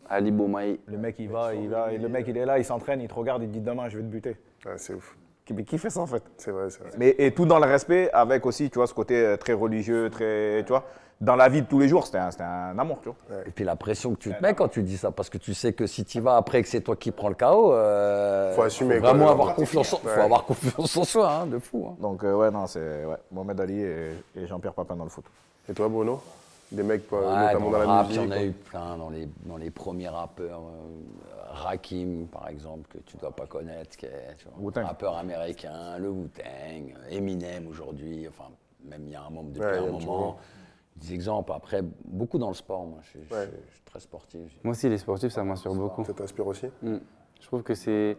Ali Boumaier. le mec, le mec, il est là, il s'entraîne, il te regarde, il te dit demain, je vais te buter. Ouais, c'est ouf. Mais qui fait ça en fait? C'est vrai, c'est vrai. Mais, et tout dans le respect, avec aussi, tu vois, ce côté très religieux, très, tu vois, dans la vie de tous les jours, c'était un amour, tu vois. Et puis la pression que tu te mets quand tu dis ça, parce que tu sais que si tu vas après et que c'est toi qui prends le KO, Faut assumer, faut vraiment quoi. avoir confiance, faut avoir confiance en soi, hein, de fou. Hein. Donc, ouais, non, c'est Mohamed Ali et Jean-Pierre Papin dans le foot. Et toi, Bruno? Des mecs, Ouais, notamment dans le la rap, musique. il y en a eu plein dans les premiers rappeurs. Rakim, par exemple, que tu ne dois pas connaître, qui est tu vois, Wu-Tang. rappeur américain, le Wu-Tang, Eminem aujourd'hui, enfin, même il y a un moment depuis Ouais, un il y a moment. Des exemples. Après, beaucoup dans le sport, moi, je suis très sportif. Moi aussi, les sportifs, ça m'inspire beaucoup. Ça t'inspire aussi? Je trouve que c'est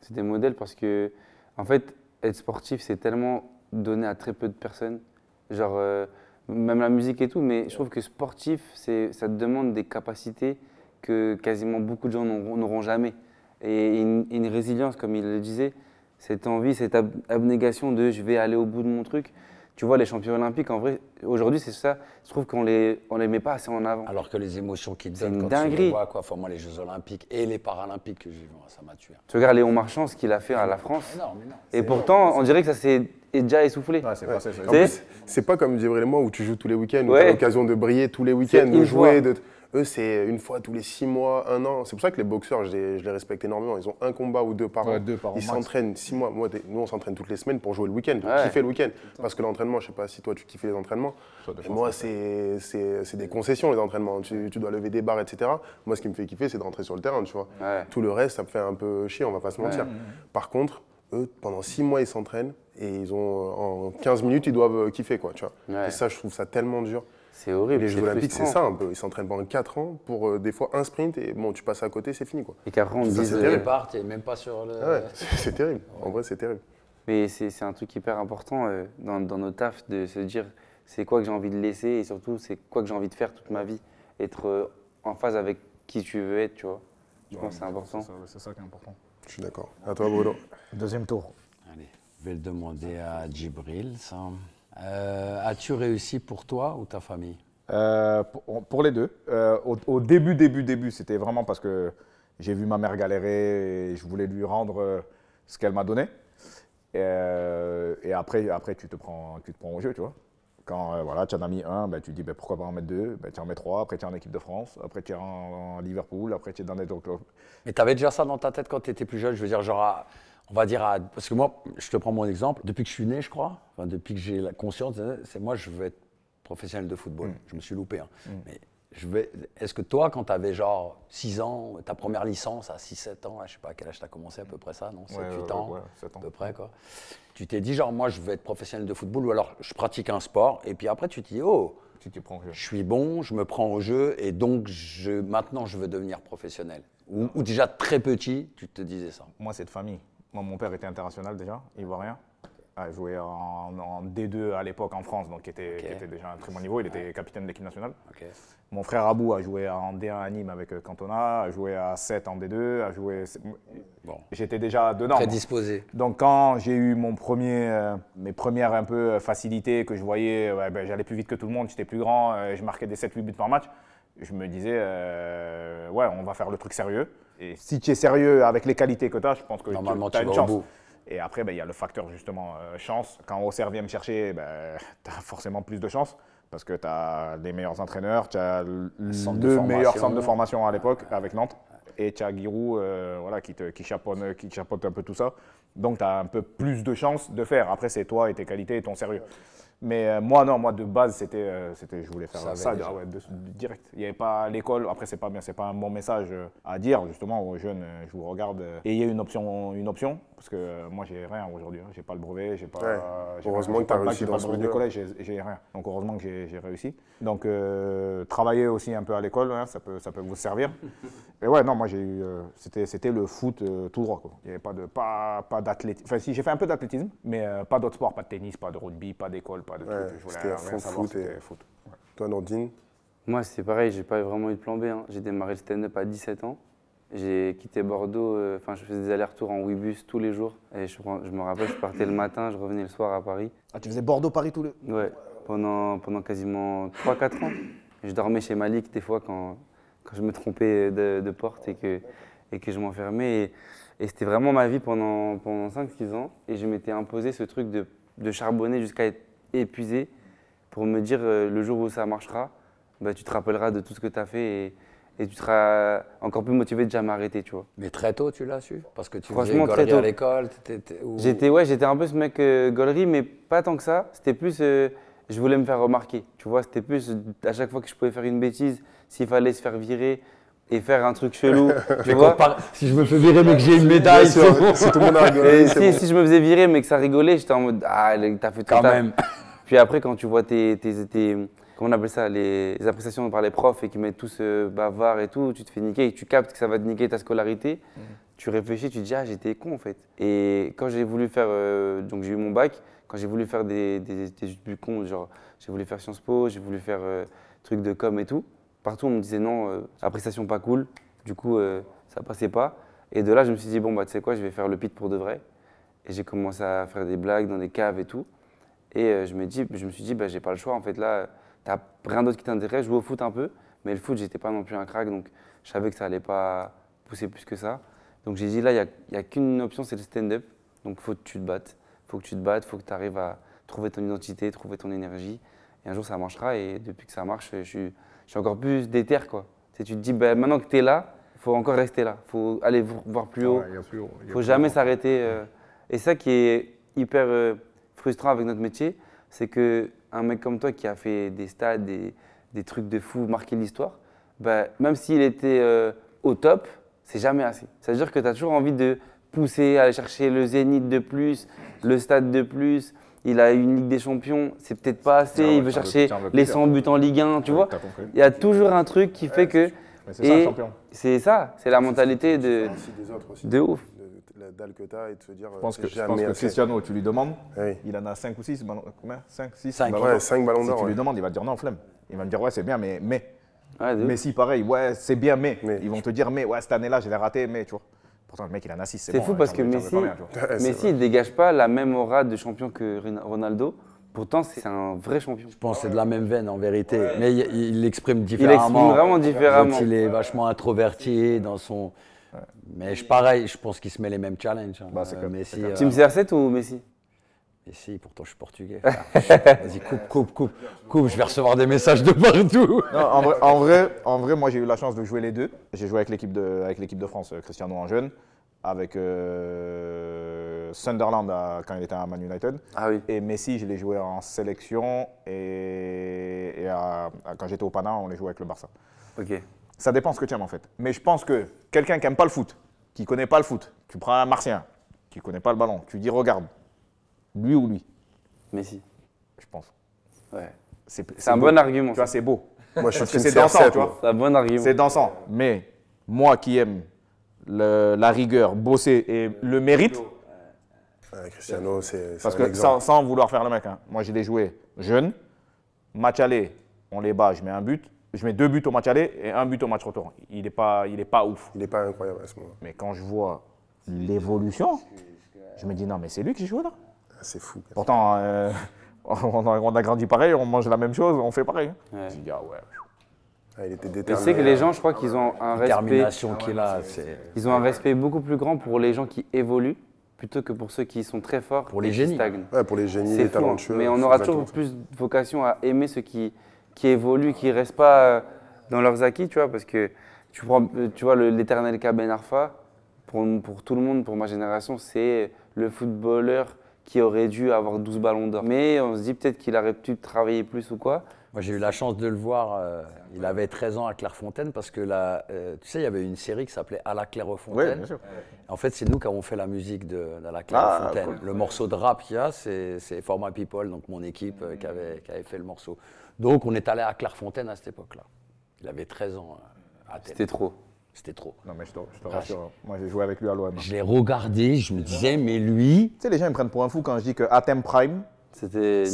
des modèles parce que, en fait, être sportif, c'est tellement donné à très peu de personnes. Genre, même la musique et tout, mais je trouve que sportif, ça te demande des capacités que quasiment beaucoup de gens n'auront jamais. Et une résilience, comme il le disait, cette envie, cette abnégation de je vais aller au bout de mon truc. Tu vois, les champions olympiques, en vrai, aujourd'hui, c'est ça. Je trouve qu'on les met pas assez en avant. Alors que les émotions qu'ils te C'est donnent une quand tu les dinguerie. vois, quoi. Enfin, moi, les Jeux Olympiques et les Paralympiques que j'ai vus, ça m'a tué. Tu regardes Léon Marchand, ce qu'il a fait à la France. Énorme, énorme. Et pourtant, on dirait que ça s'est déjà essoufflé. Ouais, c'est passé, En Tu sais, plus, c'est pas comme Djibril et moi où tu joues tous les week-ends, où Ouais. tu as l'occasion de briller tous les week-ends, C'est de une jouer. fois. Eux, c'est une fois tous les 6 mois, 1 an. C'est pour ça que les boxeurs, je les respecte énormément. Ils ont un combat ou deux par Ouais, an. 2 par an Ils max. s'entraînent 6 mois. Nous, on s'entraîne toutes les semaines pour jouer le week-end, pour Ouais. kiffer le week-end. Parce que l'entraînement, je sais pas si toi, tu kiffes les entraînements. Et moi, c'est des concessions, les entraînements. Tu dois lever des barres, etc. Moi, ce qui me fait kiffer, c'est de rentrer sur le terrain, tu vois. Ouais. Tout le reste, ça me fait un peu chier, on va pas se mentir. Par contre, eux, pendant 6 mois, ils s'entraînent et en 15 minutes, ils doivent kiffer, quoi, tu vois. Ouais. Et ça, je trouve ça tellement dur. C'est horrible. Les Jeux c'est Olympiques, c'est frustrant. ça un peu. Ils s'entraînent pendant 4 ans pour des fois un sprint et bon, tu passes à côté, c'est fini, quoi. Et qu'après, on te Ça, dise. c'est Au terrible. départ, t'es même pas sur le. Ah ouais, c'est terrible. En vrai, c'est terrible. Mais c'est un truc hyper important dans nos tafs de se dire c'est quoi que j'ai envie de laisser et surtout c'est quoi que j'ai envie de faire toute ma vie. Être en phase avec qui tu veux être, tu vois. Je pense que c'est important. C'est ça qui est important. Je suis d'accord. À toi, Bruno. Deuxième tour. Allez, je vais le demander à Djibril, ça. As-tu réussi pour toi ou ta famille? Pour les deux. Au début, c'était vraiment parce que j'ai vu ma mère galérer et je voulais lui rendre ce qu'elle m'a donné. Et après tu te prends au jeu, tu vois. Quand voilà, tu en as mis un, ben, tu te dis ben, pourquoi pas en mettre deux, ben, tu en mets trois, après tu es en équipe de France, après tu es en Liverpool, après tu es dans des autres clubs. Mais tu avais déjà ça dans ta tête quand tu étais plus jeune? Je veux dire, genre, on va dire, parce que moi, je te prends mon exemple, depuis que je suis né, je crois, enfin, depuis que j'ai la conscience, c'est moi, je veux être professionnel de football. Je me suis loupé. Hein. Mais est-ce que toi, quand tu avais genre 6 ans, ta première licence à 6-7 ans, je sais pas à quel âge tu as commencé à peu près ça, non? 7-8 ans, ouais, 7 ans. à peu près, quoi. Tu t'es dit, genre, moi, je veux être professionnel de football ou alors je pratique un sport et puis après, tu te dis, oh, Tu t'y prends au jeu. je suis bon, je me prends au jeu et donc maintenant, je veux devenir professionnel. Ou déjà très petit, tu te disais ça. Moi, c'est de famille. Moi, mon père était international déjà, ivoirien. Il jouait en D2 à l'époque en France, donc qui était déjà un très bon niveau. Il était capitaine de l'équipe nationale. Ok. Mon frère Abou a joué en D1 à Nîmes avec Cantona, a joué à 7 en D2, a joué. Bon. J'étais déjà dedans. moi. Prédisposé. Donc quand j'ai eu mes premières un peu facilités, que je voyais, ouais, ben, j'allais plus vite que tout le monde, j'étais plus grand, je marquais des 7-8 buts par match, je me disais, ouais, on va faire le truc sérieux. Et si tu es sérieux avec les qualités que tu as, je pense que Normalement, tu as tu une vas au chance. bout. Et après, ben, il y a le facteur justement chance. Quand Auxerre vient me chercher, ben, tu as forcément plus de chance parce que tu as les meilleurs entraîneurs, tu as Centre de le formation. meilleur centre de formation à l'époque avec Nantes. Et tu as Giroud voilà, qui chapeaute un peu tout ça. Donc tu as un peu plus de chance de faire. Après, c'est toi et tes qualités et ton sérieux. Mais moi, non, moi de base, je voulais faire Ça ça, avait déjà. ouais, direct. Il n'y avait pas l'école, après, c'est pas bien, c'est pas un bon message à dire justement aux jeunes, je vous regarde. Ayez une option, parce que moi, j'ai rien aujourd'hui. J'ai pas le brevet, j'ai pas. Ouais. j'ai Heureusement rien, que t'as j'ai pas le bac, réussi j'ai dans pas le ce brevet du milieu. collège, j'ai rien. Donc heureusement que j'ai réussi. Donc travailler aussi un peu à l'école, hein, ça peut vous servir. Et ouais, non, moi j'ai eu, c'était le foot tout droit, quoi. Il n'y avait pas d'athlétisme. Enfin, si, j'ai fait un peu d'athlétisme, mais pas d'autres sports, pas de tennis, pas de rugby, pas d'école, pas de Ouais, trucs. Je voulais c'était à rien fond savoir, foot et- c'était foot. Ouais. Toi, Nordine. Moi, c'est pareil, j'ai pas vraiment eu de plan B. Hein. J'ai démarré le stand-up à 17 ans. J'ai quitté Bordeaux, enfin, je faisais des allers-retours en Ouibus tous les jours. Et je me rappelle, je partais le matin, je revenais le soir à Paris. Ah, tu faisais Bordeaux-Paris tous les. Ouais. pendant quasiment 3-4 ans. Je dormais chez Malik des fois quand je me trompais de porte et que je m'enfermais. Et c'était vraiment ma vie pendant 5-6 ans. Et je m'étais imposé ce truc de charbonner jusqu'à être épuisé pour me dire le jour où ça marchera, bah, tu te rappelleras de tout ce que tu as fait et tu seras encore plus motivé de jamais arrêter, tu vois. Mais très tôt, tu l'as su? Parce que tu faisais Franchement, très gaulerie tôt. à l'école ou... J'étais un peu ce mec gaulerie, mais pas tant que ça. C'était plus, je voulais me faire remarquer, tu vois. C'était plus, à chaque fois que je pouvais faire une bêtise, s'il fallait se faire virer et faire un truc chelou, tu vois. Si je me fais virer mais que j'ai une médaille, c'est bon. Si tout le monde a rigolé, Et c'est bon. si je me faisais virer mais que ça rigolait, j'étais en mode, ah, t'as fait tout Quand ça. même. Puis après, quand tu vois comment on appelle ça, les appréciations par les profs et qu'ils mettent tous bavards et tout, tu te fais niquer et tu captes que ça va te niquer ta scolarité, tu réfléchis, tu te dis, ah, j'étais con en fait. Et quand j'ai voulu faire, donc j'ai eu mon bac, quand j'ai voulu faire des études plus cons, genre j'ai voulu faire Sciences Po, j'ai voulu faire trucs de com et tout, partout on me disait non, appréciation pas cool, du coup ça passait pas. Et de là, je me suis dit, bon, bah tu sais quoi, je vais faire le pit pour de vrai. Et j'ai commencé à faire des blagues dans des caves et tout. Et je me suis dit, bah, j'ai pas le choix. En fait, là, t'as rien d'autre qui t'intéresse. Je joue au foot un peu, mais le foot, j'étais pas non plus un crack. Donc, je savais que ça allait pas pousser plus que ça. Donc, j'ai dit, là, il n'y a qu'une option, c'est le stand-up. Donc, faut que tu te battes. Faut que tu te battes, faut que tu arrives à trouver ton identité, trouver ton énergie. Et un jour, ça marchera. Et depuis que ça marche, je suis encore plus déter, quoi. Tu te dis, bah, maintenant que tu es là, il faut encore rester là. Il faut aller voir plus haut. Il ne faut jamais s'arrêter. Et ça qui est hyper frustrant avec notre métier, c'est qu'un mec comme toi qui a fait des stades, des trucs de fou, marqué l'histoire, bah, même s'il était au top, c'est jamais assez. Ça veut dire que tu as toujours envie de pousser, aller chercher le Zénith de plus, le stade de plus. Il a une Ligue des Champions, c'est peut-être pas assez, il veut chercher les 100 buts en Ligue 1, tu vois. Il y a toujours un truc qui fait que… Mais c'est ça, un champion. C'est ça, c'est la mentalité Des autres aussi. de ouf. La dalle que tu as et de se dire Je pense que jamais assez. Cristiano, tu lui demandes, Oui. il en a 5 ou 6 ballons. Combien 5, 6 Cinq. ballons Ouais, d'or. 5 ballons Si d'or. tu ouais. lui demandes, il va te dire non, flemme. Il va me dire ouais, c'est bien, mais. Ouais, de ouf. Messi, pareil, ouais, c'est bien, mais. Mais. Ils vont te dire, mais ouais, cette année-là, je l'ai raté, mais tu vois. Pourtant, le mec, il en a 6. C'est fou parce que Messi, Ouais, c'est Messi il dégage pas la même aura de champion que Ronaldo. Pourtant, c'est un vrai champion. Je pense que c'est de la même veine en vérité. Mais il l'exprime Il différemment. exprime vraiment différemment. Donc, il est vachement introverti dans son. Mais pareil, je pense qu'il se met les mêmes challenges. Hein. Bah, c'est comme- Messi, Team CR7 ou Messi? Messi, pourtant je suis portugais. Vas-y, coupe. Je vais recevoir des messages de partout. Non, en vrai, moi, j'ai eu la chance de jouer les deux. J'ai joué avec l'équipe de France, Cristiano en jeune, avec Sunderland quand il était à Man United. Ah oui. Et Messi, je l'ai joué en sélection et quand j'étais au Pana, on les jouait avec le Barça. Ok. Ça dépend ce que tu aimes en fait. Mais je pense que quelqu'un qui n'aime pas le foot, qui ne connaît pas le foot, tu prends un Martien qui ne connaît pas le ballon, tu dis regarde, lui ou lui, Messi. je pense. Ouais. C'est C'est un beau. bon argument. Tu vois, c'est beau. Moi, je Parce suis que team c'est dansant, CR7, tu vois. moi. C'est un bon argument. C'est dansant. Mais moi qui aime la rigueur, bosser et le mérite, Ouais, Cristiano, c'est parce un que exemple. sans vouloir faire le mec, hein, moi je l'ai joué jeune, match aller, on les bat, je mets un but, je mets 2 buts au match aller et 1 but au match retour. Il n'est pas ouf. Il n'est pas incroyable à ce moment. Mais quand je vois l'évolution, je me dis non mais c'est lui qui joue là. Ah, c'est fou. Pourtant, on a grandi pareil, on mange la même chose, on fait pareil. Ouais. Je dis ah ouais. Ah, il était Mais déterminé. c'est que les gens, je crois qu'ils ont un respect. Détermination qu'il a, c'est Ils ont un respect beaucoup plus grand pour les gens qui évoluent plutôt que pour ceux qui sont très forts Pour les et qui génies. stagnent. Ouais, pour les génies, C'est les fou, hein. talentueux. Mais on c'est aura exactement toujours ça. plus vocation à aimer ceux qui évoluent, qui ne restent pas dans leurs acquis, tu vois, parce que tu vois l'éternel cas Ben Arfa, pour tout le monde, pour ma génération, c'est le footballeur qui aurait dû avoir 12 ballons d'or. Mais on se dit peut-être qu'il aurait pu travailler plus ou quoi. Moi, j'ai eu la chance de le voir. Il avait 13 ans à Clairefontaine parce que tu sais, il y avait une série qui s'appelait À la Clairefontaine. Oui, bien sûr. En fait, c'est nous qui avons fait la musique de la Clairefontaine. cool. Le morceau de rap qu'il y a, c'est For My People, donc mon équipe qui avait fait le morceau. Donc, on est allé à Clairefontaine à cette époque-là. Il avait 13 ans à Athènes. C'était trop. C'était trop. Non mais je te rassure, moi j'ai joué avec lui à l'OM. Tu Je l'ai regardé, je me disais, mais lui. sais, les gens ils me prennent pour un fou quand je dis que Athènes Prime, C'était.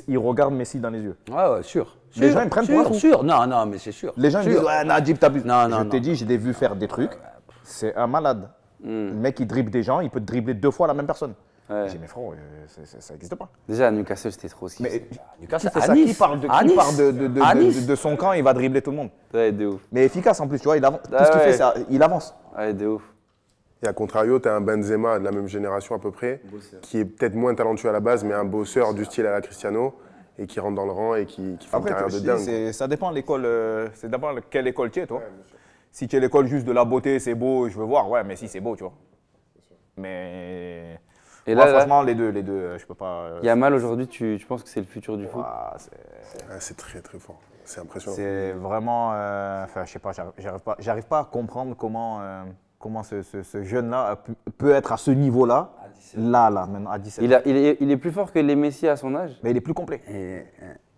ils regardent Messi dans les yeux. Ouais, sûr. Les gens, ils me prennent pour un fou. Sûr, non, mais c'est sûr. Les gens ils me Sûr. disent ouais, Najib, t'abuses. Non, Je t'ai dit, je l'ai vu faire des trucs. C'est un malade. Le mec, il dribble des gens, il peut te dribbler 2 fois la même personne. Ouais. J'ai dit, mais frérot, ça n'existe pas. Déjà, à Newcastle, c'était trop skill. Mais Newcastle, qui fait à ça? Nice. Qui parle À qui Nice. parle À Nice. de son camp, il va dribbler tout le monde. Ouais, de ouf. Mais efficace en plus, tu vois, il avance. Tout Ah ce qu'il ouais. fait, il avance. Ouais, de ouf. Et à contrario, tu as un Benzema de la même génération à peu près, qui est peut-être moins talentueux à la base, mais un bosseur du style à la Cristiano, et qui rentre dans le rang et qui fait Après, une carrière je de te dingue. dis, ça dépend de l'école, ça dépend de quelle école tu es, toi. Si tu es l'école juste de la beauté, c'est beau, je veux voir, ouais, mais si c'est beau, tu vois. Mais Et moi, là, franchement, les deux, je peux pas. Yamal, aujourd'hui, tu penses que c'est le futur du foot? Ouah, Ouais, c'est très très fort. C'est impressionnant. c'est vraiment, enfin, je sais pas, j'arrive pas à comprendre comment ce jeune-là peut être à ce niveau-là, là, maintenant, à 17 ans. Il est plus fort que les Messi à son âge? Mais il est plus complet.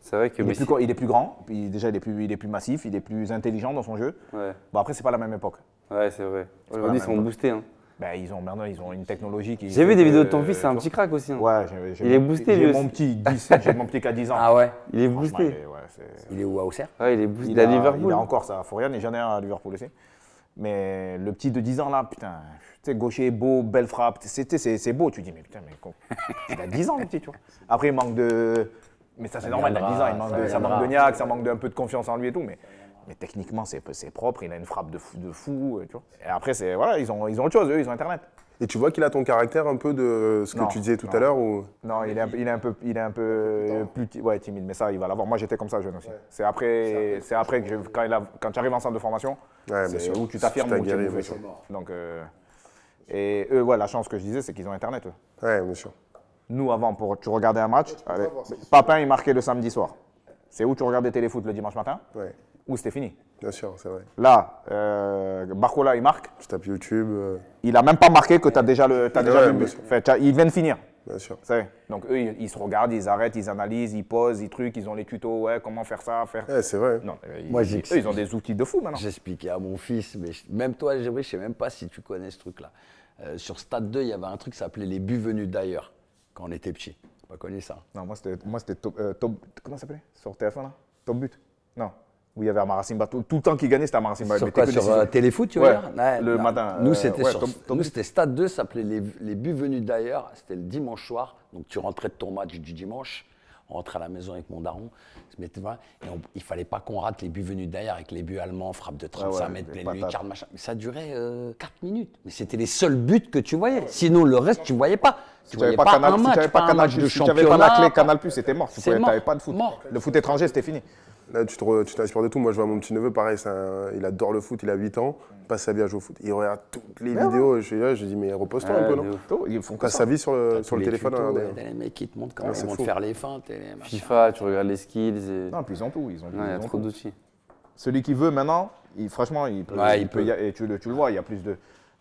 C'est vrai que Il est, Messi. il est plus grand, puis déjà il est plus massif, il est plus intelligent dans son jeu. Ouais, Bon, après, c'est pas la même époque. ouais, c'est vrai. pas Aujourd'hui, ils la sont même boostés. Hein. Ben, maintenant, ils ont une technologie qui. J'ai fait vu des que, vidéos de ton fils, c'est un tu petit vois. crack aussi. Hein. Ouais, Il est boosté, lui J'ai aussi. mon petit, j'ai mon petit qui a 10 ans. Ah ouais. Il est Franchement, boosté. Il est où à Auxerre? Ouais, il est boosté. Il Il est à a Liverpool. encore ça à Forian et j'en ai un à Liverpool aussi. Mais le petit de 10 ans là, putain, tu sais, gaucher, beau, belle frappe, c'est beau. Tu dis, mais putain, mais il a 10 ans le petit, tu vois. Après, il manque de. Mais ça, c'est normal, il a 10 ans, ça manque de niaque, ça manque d'un peu de confiance en lui et tout. Mais techniquement, c'est propre, il a une frappe de fou, tu vois. Et après, voilà, ils ont autre chose, eux, ils ont Internet. Et tu vois qu'il a ton caractère un peu de ce que Non, tu disais tout non. à l'heure ou... Non, il est un peu plus ouais, timide, mais ça, il va l'avoir. Moi, j'étais comme ça jeune aussi. C'est après que quand tu arrives en centre de formation, Ouais, bien c'est sûr. où tu t'affirmes, Tu où tu es t'aguerris, mauvais. bien sûr. Donc, et eux, ouais, la chance que je disais, c'est qu'ils ont Internet. Eux. Ouais, bien sûr. Nous, avant, tu regardais un match, Papin, il marquait le samedi soir. C'est où tu regardais téléfoot le dimanche matin, Ouais, ou c'était fini. bien sûr, c'est vrai. Là, Barcola, il marque. Tu tapes YouTube, Il n'a même pas marqué que tu as déjà, vu bien le but. sûr. Enfin, il vient de finir. bien sûr. Ça y est. Donc eux, ils se regardent, ils arrêtent, ils analysent, ils posent, ils truquent, ils ont les tutos, ouais, comment faire ça, faire. Ouais, c'est vrai. Non, Moi, eux, ils ont des outils de fou maintenant. J'expliquais à mon fils, mais même toi, je ne sais même pas si tu connais ce truc-là. Sur Stade 2, il y avait un truc qui s'appelait les buts venus d'ailleurs, quand on était petit. Tu n'as pas connu ça? Non, moi c'était top, comment ça s'appelait sur TF1 là? Top but. Non. Où il y avait Amara Simba. Tout le temps qu'il gagnait, c'était Amara Simba. Il Sur mettait quoi? que des Sur ciseaux. Téléfoot, tu veux Ouais, dire? Ouais, le non. matin, Nous, c'était ouais, sur- top nous, but. c'était Stade 2, ça s'appelait les buts venus d'ailleurs. C'était le dimanche soir. Donc, tu rentrais de ton match du dimanche. On rentrait à la maison avec mon daron. Se mettait devant, et il fallait pas qu'on rate les buts venus d'ailleurs avec les buts allemands, frappe de 35 ouais, mètres, les pleine patates. lucarne, machin. Mais ça durait 4 minutes. Mais c'était les seuls buts que tu voyais. Sinon, le reste, tu voyais pas. Tu Si tu voyais n'avais pas pas, Canal, un si match, tu n'avais pas pas un Canal match de Plus, si tu n'avais championnat. pas la clé Canal Plus, c'était mort. Tu C'est n'avais mort. pas de foot. Mort. Le foot étranger, c'était fini. Là, tu t'inspires de tout. Moi, je vois mon petit neveu, pareil, il adore le foot, il a 8 ans, il passe sa vie à jouer au foot. Il regarde toutes les vidéos. Je suis là, je dis, mais repose-toi un peu, non? de ouf. Ils font Il que passe ça. sa vie sur le Tous les téléphone. tutos, à regarder. les mecs qui te montrent comment c'est ils vont te fou. faire les feintes. Et les machins. FIFA, tu regardes les skills. Et... Non, puis ils ont tout. Non, il y a ils ont trop tout. d'outils. Celui qui veut maintenant, franchement, il peut. Ouais, il peut. Et tu le vois, il y a plus de.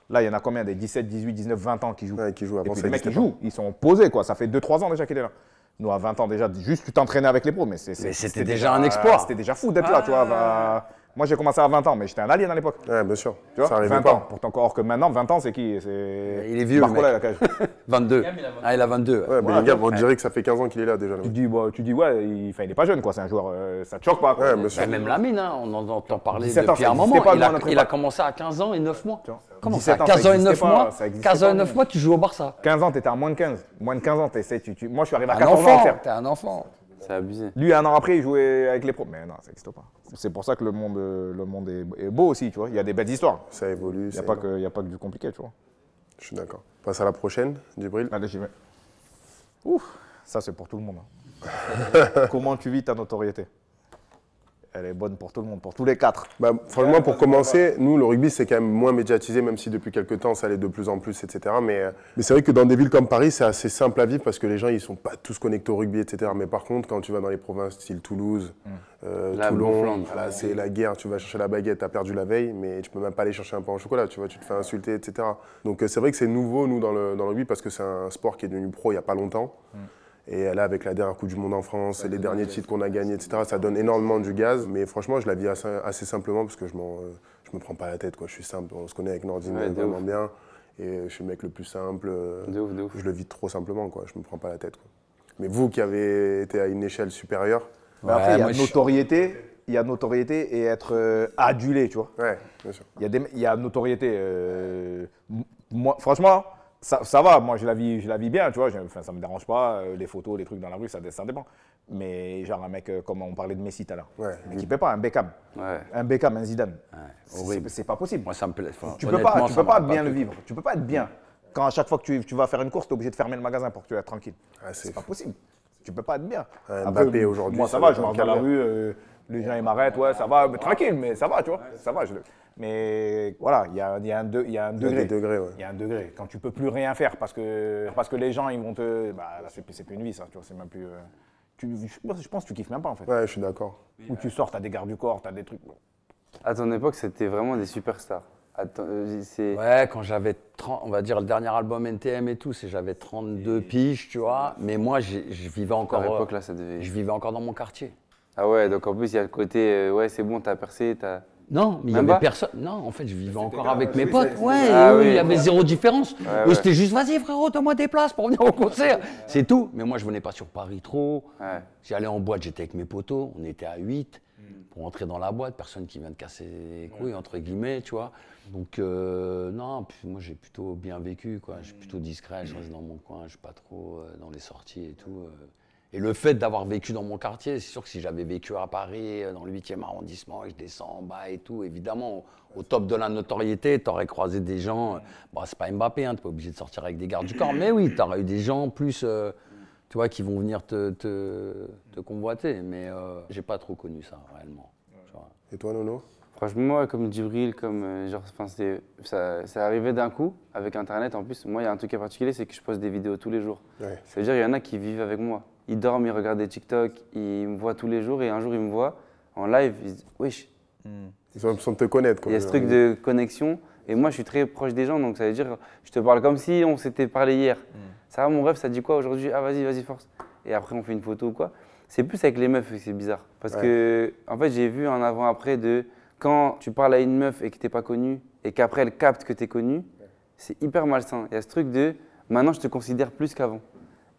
Là, il y en a combien? Des 17, 18, 19, 20 ans qui jouent. Ouais, qui joue. Et Avant, puis ça les mecs, ils existait jouent. Ils sont posés, quoi. Ça fait 2-3 ans déjà qu'il est là. Nous, à 20 ans déjà, juste tu t'entraînais avec les pros. Mais c'était déjà un exploit. C'était déjà fou d'être là, tu vois. Moi, j'ai commencé à 20 ans, mais j'étais un alien à l'époque. pas. Ouais, bien sûr. Tu vois, Ça arrivait 20 pas. ans. Pourtant, encore que maintenant, 20 ans, c'est qui? Il est vieux, le Barcola, mec. il a quel âge 22. Ah, il a 22. Ouais, Bellingham, on dirait que ça fait 15 ans qu'il est là déjà. le Tu mec. dis, ouais, il est pas jeune, quoi. C'est un joueur, ça te choque pas, quoi. Ouais, bien sûr. Bah, même Lamine, hein, on en entend parler 17 ans, depuis ça un moment. existait pas, Il nous, à a, notre il a époque. commencé à 15 ans et 9 mois. Tu vois. Comment 17 ça? ans, 15 ans et existait 9 pas, mois ça existait 15 ans et pas, 9 nous. mois, tu joues au Barça. 15 ans, t'étais à moins de 15. Moins de 15 ans, moi, je suis arrivé à Un 14 ans à le enfant, faire. t'es un enfant. C'est abusé. Lui, un an après, il jouait avec les pros. Mais non, ça n'existe pas. C'est pour ça que le monde est beau aussi, tu vois. Il y a des belles histoires. Ça évolue. Il n'y a pas que du compliqué, tu vois. Je suis d'accord. On passe à la prochaine, Djibril. Allez, j'y vais. Ouf, ça c'est pour tout le monde. Hein. Comment tu vis ta notoriété? Elle est bonne pour tout le monde, pour tous les quatre. Bah, franchement, pour commencer, nous, le rugby, c'est quand même moins médiatisé, même si depuis quelques temps, ça l'est de plus en plus, etc. Mais c'est vrai que dans des villes comme Paris, c'est assez simple à vivre parce que les gens, ils sont pas tous connectés au rugby, etc. Mais par contre, quand tu vas dans les provinces style Toulouse, La Toulon, Bouflande. voilà, c'est la guerre. Tu vas chercher la baguette, tu as perdu la veille, mais tu peux même pas aller chercher un pain au chocolat, tu vois, tu te fais insulter, etc. Donc c'est vrai que c'est nouveau, nous, dans le rugby, parce que c'est un sport qui est devenu pro il y a pas longtemps. Et là, avec la dernière Coupe du Monde en France, et les derniers titres qu'on a gagnés, etc., ça donne énormément du gaz. Mais franchement, je la vis assez simplement parce que je me prends pas la tête, quoi. Je suis simple. On se connaît avec Nordine Ouais, de vraiment ouf. bien. Et je suis le mec le plus simple. De ouf, de ouf. Je le vis trop simplement, quoi. Je me prends pas la tête, quoi. Mais vous qui avez été à une échelle supérieure, Mais après, il y moi, a je- notoriété. Il y a notoriété et être adulé, tu vois. ouais, bien sûr. Il y a notoriété. Moi, franchement, ça va, moi je la vis bien, tu vois, enfin, ça me dérange pas, les photos, les trucs dans la rue, ça dépend. Mais genre un mec, comme on parlait de Messi tout à l'heure, Ouais. mais qui peut pas, un Beckham, un Zidane, horrible. c'est pas possible. Moi, ça me plaît. Enfin, Tu peux honnêtement, pas ça bien m'a le plu. vivre, tu peux pas être bien. Quand à chaque fois que tu vas faire une course, tu es obligé de fermer le magasin pour que tu sois tranquille. Ah, C'est pas possible. Tu peux pas être bien. Mbappé aujourd'hui, Moi ça ça va, va je être un marche dans la calvaire. rue, les gens ils m'arrêtent, ouais ça va, mais tranquille, mais ça va, tu vois, ça va. Mais voilà, il y a un degré. Il y a des degrés, ouais. Il y a un degré. Quand tu peux plus rien faire parce que les gens ils vont te, bah là c'est plus une vie ça, tu vois, c'est même plus. Je pense que tu kiffes même pas en fait. Ouais, je suis d'accord. Où tu sors, t'as des gardes du corps, t'as des trucs. À ton époque, c'était vraiment des superstars. Ouais, quand j'avais 30, on va dire le dernier album NTM et tout, j'avais 32 piges, tu vois. Mais moi, je vivais encore. À l'époque, là, ça devait. Je vivais encore dans mon quartier. Ah ouais, donc en plus, il y a le côté, ouais, c'est bon, t'as percé, t'as. Non, mais il y Même avait pas personne. Non, en fait, je vivais encore avec mes potes. Ouais, Ah eux, oui. il y avait zéro différence. Ouais. Eux, c'était juste, vas-y frérot, donne-moi des places pour venir au concert. C'est tout. Mais moi, je venais pas sur Paris trop. Ouais. J'allais en boîte, j'étais avec mes potos. On était à 8 pour entrer dans la boîte. Personne qui vient de casser les couilles, entre guillemets, tu vois. Donc, non, puis moi, j'ai plutôt bien vécu, quoi. Je suis plutôt discret, je reste dans mon coin, je suis pas trop dans les sorties et tout. Et le fait d'avoir vécu dans mon quartier, c'est sûr que si j'avais vécu à Paris, dans le 8e arrondissement, et je descends en bas et tout, évidemment, au top de la notoriété, tu aurais croisé des gens. Bon, c'est pas Mbappé, hein, tu n'es pas obligé de sortir avec des gardes du corps, mais oui, tu aurais eu des gens plus, tu vois, qui vont venir te convoiter. Mais j'ai pas trop connu ça, réellement. Tu vois. Et toi, Nono? Franchement, ouais, comme Djibril, comme genre, enfin, ça arrivait d'un coup avec Internet. En plus, moi, il y a un truc en particulier, c'est que je poste des vidéos tous les jours. Ouais. Ça veut dire qu'il y en a qui vivent avec moi. Ils dorment, ils regardent des TikTok, ils me voient tous les jours et un jour ils me voient en live, ils se disent wesh. Ils ont l'impression de te connaître. Il y a ce truc de connexion et moi je suis très proche des gens donc ça veut dire je te parle comme si on s'était parlé hier. Ça va mon rêve, ça dit quoi aujourd'hui? Ah vas-y force. Et après on fait une photo ou quoi. C'est plus avec les meufs que c'est bizarre parce que en fait j'ai vu un avant-après de quand tu parles à une meuf et que t'es pas connu et qu'après elle capte que t'es connu, c'est hyper malsain. Il y a ce truc de maintenant je te considère plus qu'avant.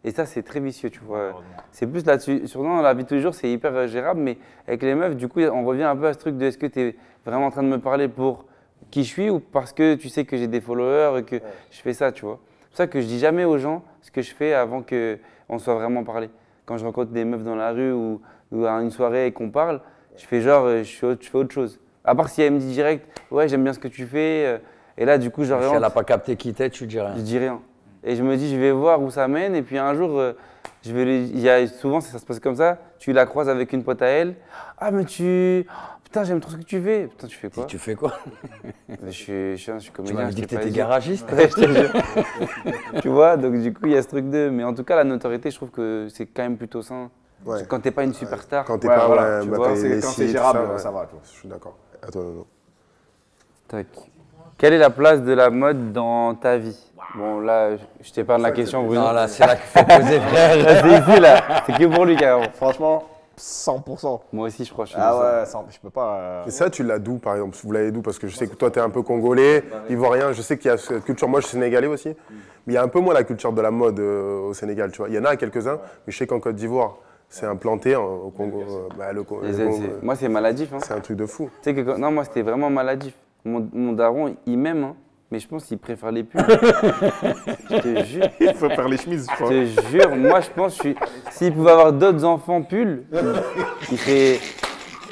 Et ça, c'est très vicieux, tu vois. C'est plus là-dessus. Surtout dans la vie de tous les jours, c'est hyper gérable, mais avec les meufs, du coup, on revient un peu à ce truc de est-ce que tu es vraiment en train de me parler pour qui je suis ou parce que tu sais que j'ai des followers et que je fais ça, tu vois. C'est pour ça que je dis jamais aux gens ce que je fais avant qu'on soit vraiment parlé. Quand je rencontre des meufs dans la rue ou à une soirée et qu'on parle, je fais genre, je fais autre chose. À part si elle me dit direct, ouais, j'aime bien ce que tu fais. Et là, du coup, Si elle j'oriente. n'a pas capté qui t'es, tu dis rien. Je dis rien. Et je me dis, je vais voir où ça mène. Et puis un jour, souvent, ça se passe comme ça. Tu la croises avec une pote à elle. Ah, mais putain, j'aime trop ce que tu fais. Putain, tu fais quoi? Tu fais quoi? Mais je suis comédien. Tu m'avais dit je que t'ai pas t'étais dit. garagiste. Ouais, je te jure. Tu vois, donc du coup, il y a ce truc de. Mais en tout cas, la notoriété, je trouve que c'est quand même plutôt sain. Ouais. Quand t'es pas une superstar. Quand t'es Ouais, pas voilà, ouais, tu bah, vois, t'as c'est les quand sites, c'est gérable, tout ça va, toi. Je suis d'accord. À toi, Nono. Tac. Quelle est la place de la mode dans ta vie? Bon, là, je t'épargne la question, Bruno. Non, là, c'est là qu'il faut poser, frère. Là, c'est ici, là. C'est que pour lui, carrément. Franchement, 100%. Moi aussi, je crois. Je suis Ah dans ça. ouais, je peux pas. Et ça, tu l'as d'où, par exemple? Vous l'avez d'où? Parce que je sais que toi, tu es un peu congolais, ivoirien. Je sais qu'il y a cette culture. Moi, je suis sénégalais aussi. Mais il y a un peu moins la culture de la mode au Sénégal, tu vois. Il y en a quelques-uns, mais je sais qu'en Côte d'Ivoire, c'est implanté. Au Congo, Moi, c'est maladif. Hein. c'est un truc de fou. Tu sais que non, moi, c'était vraiment maladif. Mon daron, il m'aime, hein, mais je pense qu'il préfère les pubs. Je te jure. Il faut faire les chemises, je Je crois. te jure, moi, je pense que s'il pouvait avoir d'autres enfants pulls, il fait.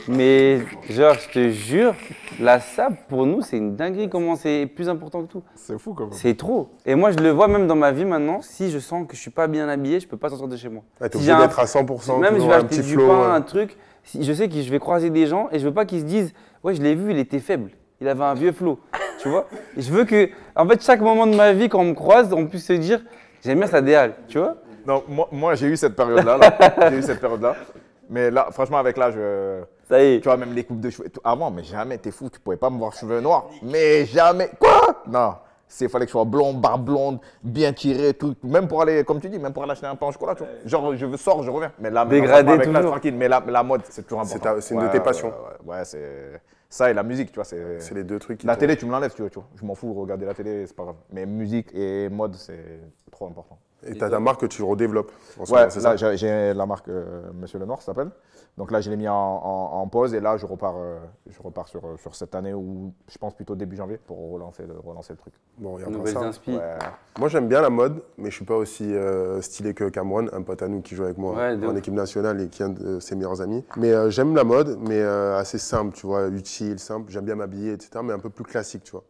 Mais, genre, je te jure, la sable, pour nous, c'est une dinguerie. Comment c'est plus important que tout. C'est fou, quand même. C'est trop. Et moi, je le vois même dans ma vie maintenant. Si je sens que je suis pas bien habillé, je peux pas sortir de chez moi. Ouais, t'es Si j'ai obligé un- d'être à 100%, Même je toujours vais un acheter petit du flow. pain, un truc. Je sais que je vais croiser des gens et je veux pas qu'ils se disent ouais, je l'ai vu, il était faible. Il avait un vieux flow. Tu vois? Et je veux que, en fait, chaque moment de ma vie, quand on me croise, on puisse se dire j'aime bien sa déhalle. Tu vois? Non, moi j'ai eu cette période-là. Là. J'ai eu cette période-là. Mais là, franchement, avec l'âge, Ça y est. tu vois, même les coupes de cheveux et tout. Avant, mais jamais, t'es fou, tu pouvais pas me voir cheveux noirs. Mais jamais. Quoi? Non. Il fallait que je sois blond, barbe blonde, bien tiré, tout. Même pour aller, comme tu dis, même pour aller acheter un pain au chocolat, tu vois. Genre, je sors, je reviens. Mais là, maintenant, Dégradé franchement, avec l'âge, toujours. tranquille. Mais la mode, c'est toujours important. C'est une de tes passions. Ouais, c'est ça et la musique, tu vois. C'est les deux trucs qui La t'ont- télé, tu me l'enlèves, tu vois. Je m'en fous, regarder la télé, c'est pas grave. Mais musique et mode, c'est trop important. Et tu as ta marque que tu redéveloppes. En ce Ouais, moment, c'est là ça j'ai la marque Monsieur Lenoir, ça s'appelle. Donc là, je l'ai mis en pause et là, je repars sur cette année où je pense plutôt début janvier pour relancer le truc. Bon, regarde Nouvelles ça. inspi. Ouais. Moi, j'aime bien la mode, mais je suis pas aussi stylé que Cameron, un pote à nous qui joue avec moi Ouais, de en ouf. équipe nationale et qui est un de ses meilleurs amis. Mais j'aime la mode, mais assez simple, tu vois, utile, simple. J'aime bien m'habiller, etc., mais un peu plus classique, tu vois.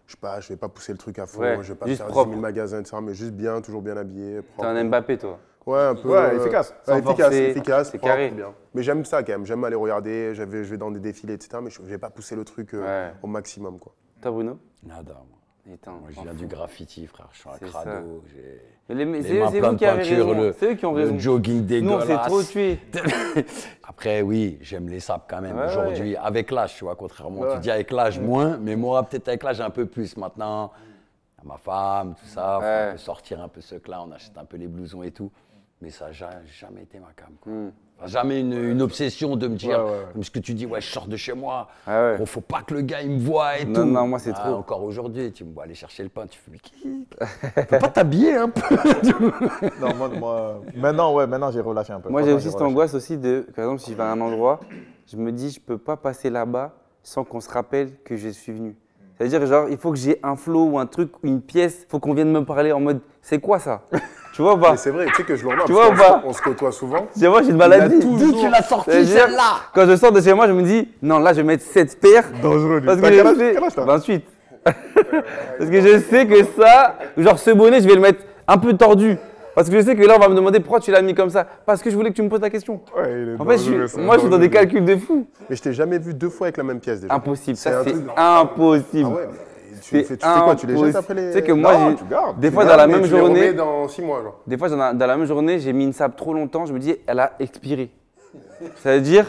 Je vais pas pousser le truc à fond, Ouais, je vais pas juste faire 10 propre. 000 magasins, etc., mais juste bien, toujours bien habillé. T'es propre. un Mbappé, toi. Ouais, un peu. Ouais, efficace. Ouais, Sans efficace, forcer, efficace, c'est propre, carré. bien. Mais j'aime ça quand même, j'aime aller regarder, je vais dans des défilés, etc., mais je vais pas pousser le truc Ouais. au maximum, quoi. Toi, Bruno? Nada, moi. Putain, Moi, je viens du graffiti, frère. Je suis un C'est crado. J'ai Mais les mains c'est plein vous de qui avez peinture, raison. C'est eux qui ont raison. le jogging Nous, on dégueulasse. s'est trop tués. Après, oui, j'aime les sapes quand même. Ouais, Aujourd'hui, avec l'âge, tu vois, contrairement, Ouais. tu dis avec l'âge moins, mais moi, peut-être avec l'âge un peu plus maintenant. À ma femme, tout ça, faut un Ouais. peu sortir un peu ce là, on achète un peu les blousons et tout. Mais ça n'a jamais été ma cam. Quoi. Enfin, jamais une obsession de me dire, Ouais, ouais. comme ce que tu dis, ouais, je sors de chez moi, Ah ouais. il faut pas que le gars il me voie et Non, tout. non, moi, c'est Ah, trop. Encore aujourd'hui, tu me vois aller chercher le pain, tu fais, mais qui tu peux pas t'habiller un peu? Non, maintenant j'ai relâché un peu. Moi, j'ai Franchement, aussi cette relâché. angoisse aussi de, par exemple, si je vais à un endroit, je me dis, je peux pas passer là-bas sans qu'on se rappelle que je suis venu. C'est-à-dire, genre, il faut que j'ai un flow ou un truc, ou une pièce, il faut qu'on vienne me parler en mode, c'est quoi ça? Tu vois ou pas? Mais c'est vrai, tu sais que je le remarque, Tu parce vois ou qu'on pas on se côtoie souvent. Moi, j'ai une maladie. D'où tu l'as sorti C'est-à-dire, celle-là? Quand je sors de chez moi, je me dis, non, là, je vais mettre cette paire. Dangereux, lui. Parce que T'as je quel âge- sais, quel âge t'as 28. Parce que je sais que ça, genre ce bonnet, je vais le mettre un peu tordu. Parce que je sais que là, on va me demander pourquoi tu l'as mis comme ça. Parce que je voulais que tu me poses la question. Ouais, il est En fait, dangereux, ça. moi, je suis dans des calculs de fou. Mais je t'ai jamais vu 2 fois avec la même pièce déjà. Impossible. C'est Ça, un c'est truc- impossible. Ah ouais, mais tu fais quoi? Tu les jettes impossible. après les. Tu sais que moi, Non, j'ai- tu gardes. des fois, Non, dans la mais même tu les remets journée, dans 6 mois, genre. des fois, dans la même journée, j'ai mis une sape trop longtemps. Je me dis, elle a expiré. Ça veut dire,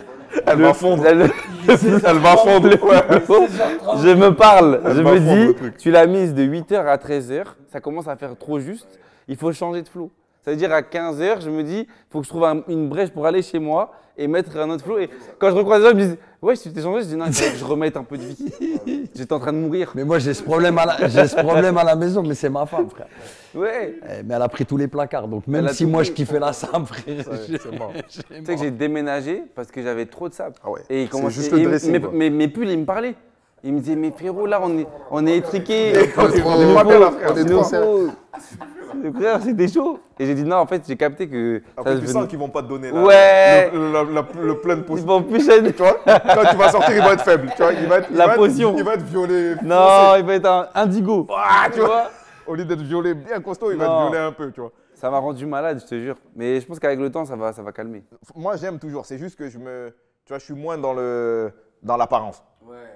Elle va fondre. Elle va fondre. Je me parle. Je va me fondre, le dis, truc. tu l'as mise de 8h à 13h. Ça commence à faire trop juste. Il faut changer de flow. Ça veut dire à 15h, je me dis, il faut que je trouve une brèche pour aller chez moi et mettre un autre flow. Et quand je recroise les gens, ils me disent, ouais, tu t'es changé. Je dis, non, il faut que je remette un peu de vie. J'étais en train de mourir. Mais moi, j'ai ce problème à la maison, mais c'est ma femme, frère. Ouais. Mais elle a pris tous les placards, donc même Elle a si tout moi pris. je kiffais la sape, frère, C'est mort. Tu sais que j'ai déménagé parce que j'avais trop de sable. Ah ouais. Et il C'est commençait- juste le et- dressing, mais, quoi. mes pulls, ils me parlaient. Ils me disaient, mais frérot, là, on est étriqués. On est pas bien là, frère. On est trop serré. Le frère, c'était chaud. Et j'ai dit, non, en fait, j'ai capté que. Après, ça tu se sens venait- qu'ils vont pas te donner Ouais. le plein de Ils pouces. vont plus chaîner. Tu vois, quand tu vas sortir, il va être faible. Tu vois, il va être, La potion. Il va être violet. Non, il va être un indigo. Tu vois. Au lieu d'être violet bien costaud, il va Non. être violet un peu, tu vois. Ça m'a rendu malade, je te jure. Mais je pense qu'avec le temps, ça va calmer. Moi, j'aime toujours. C'est juste que tu vois, je suis moins dans l'apparence.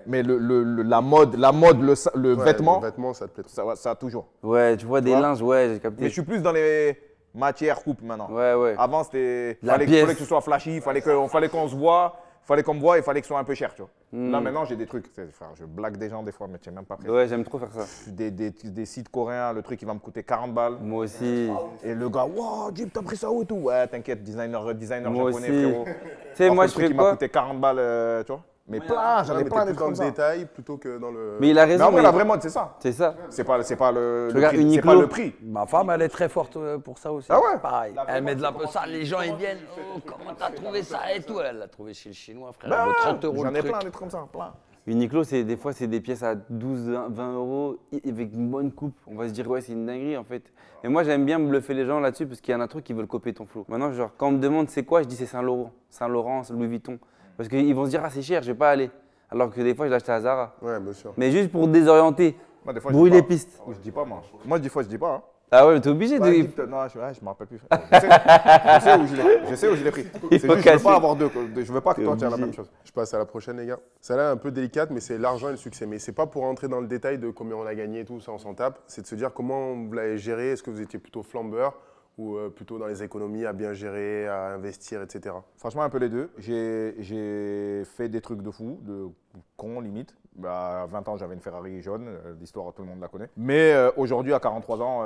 Mais la mode, le Ouais, vêtement, Le vêtement, ça te plaît trop. ça toujours. Ouais, tu vois des vois. linges, ouais, j'ai Mais capté. je suis plus dans les matières coupes maintenant. Ouais, ouais. Avant, c'était. La Fallait pièce. que ce soit flashy, fallait qu'on se voit, fallait qu'on me voit, il fallait que ce soit un peu cher, tu vois. Là, maintenant, j'ai des trucs. Frère, je blague des gens des fois, mais tu sais même pas prêt. Ouais, j'aime trop faire ça. Des sites coréens, le truc, il va me coûter 40 balles. Moi aussi. Et le gars, wow, Jeep, t'as pris ça où et tout? Ouais, t'inquiète, designer Moi japonais, aussi. frérot. Tu sais, moi, Le je truc, fais il m'a quoi? coûté 40 balles, tu vois. Mais plein, j'en Ouais, ai mais plein t'es des plus dans trucs le comme ça. détail plutôt que dans le. Mais il a Mais raison. en vrai, mais- la vraie mode, c'est ça. C'est ça. C'est pas le regardes prix. C'est Uniqlo. pas le prix. Ma femme, elle est très forte pour ça aussi. Ah ouais? Pareil. Elle met de la ça, les gens ils viennent. Oh, comment t'as trouvé ça et tout? Elle l'a trouvé chez le chinois, frère. Bah Elle vaut ouais, 30 euros j'en le ai truc. plein des trucs comme ça, plein. Uniqlo, des fois, c'est des pièces à 12, 20 euros avec une bonne coupe. On va se dire, ouais, c'est une dinguerie en fait. Et moi, j'aime bien bluffer les gens là-dessus parce qu'il y en a trop qui veulent copier ton flow. Maintenant, genre, quand on me demande c'est quoi, je dis c'est Saint-Laurent. Saint-Laurent, Louis Vuitton. Parce qu'ils vont se dire, ah, c'est cher, je vais pas aller. Alors que des fois, je l'ai acheté à Zara. Ouais, bien sûr. Mais juste pour désorienter, Moi, des fois, je brouiller dis les pas. pistes. Ou je dis pas, moi. Moi, des fois, je dis pas. Hein. Ah ouais, mais t'es obligé Ouais, de. non, je me rappelle plus. Je sais où je l'ai pris. C'est juste faut que je casser. veux pas avoir deux. Je veux pas que toi, tu aies la même chose. Je passe à la prochaine, les gars. Celle-là est un peu délicate, mais c'est l'argent et le succès. Mais c'est pas pour rentrer dans le détail de combien on a gagné et tout, ça on s'en tape. C'est de se dire comment vous l'avez géré. Est-ce que vous étiez plutôt flambeur ou plutôt dans les économies, à bien gérer, à investir, etc. Franchement, un peu les deux. J'ai fait des trucs de fou, de con limite. Bah, à 20 ans, j'avais une Ferrari jaune. L'histoire, tout le monde la connaît. Mais aujourd'hui, à 43 ans,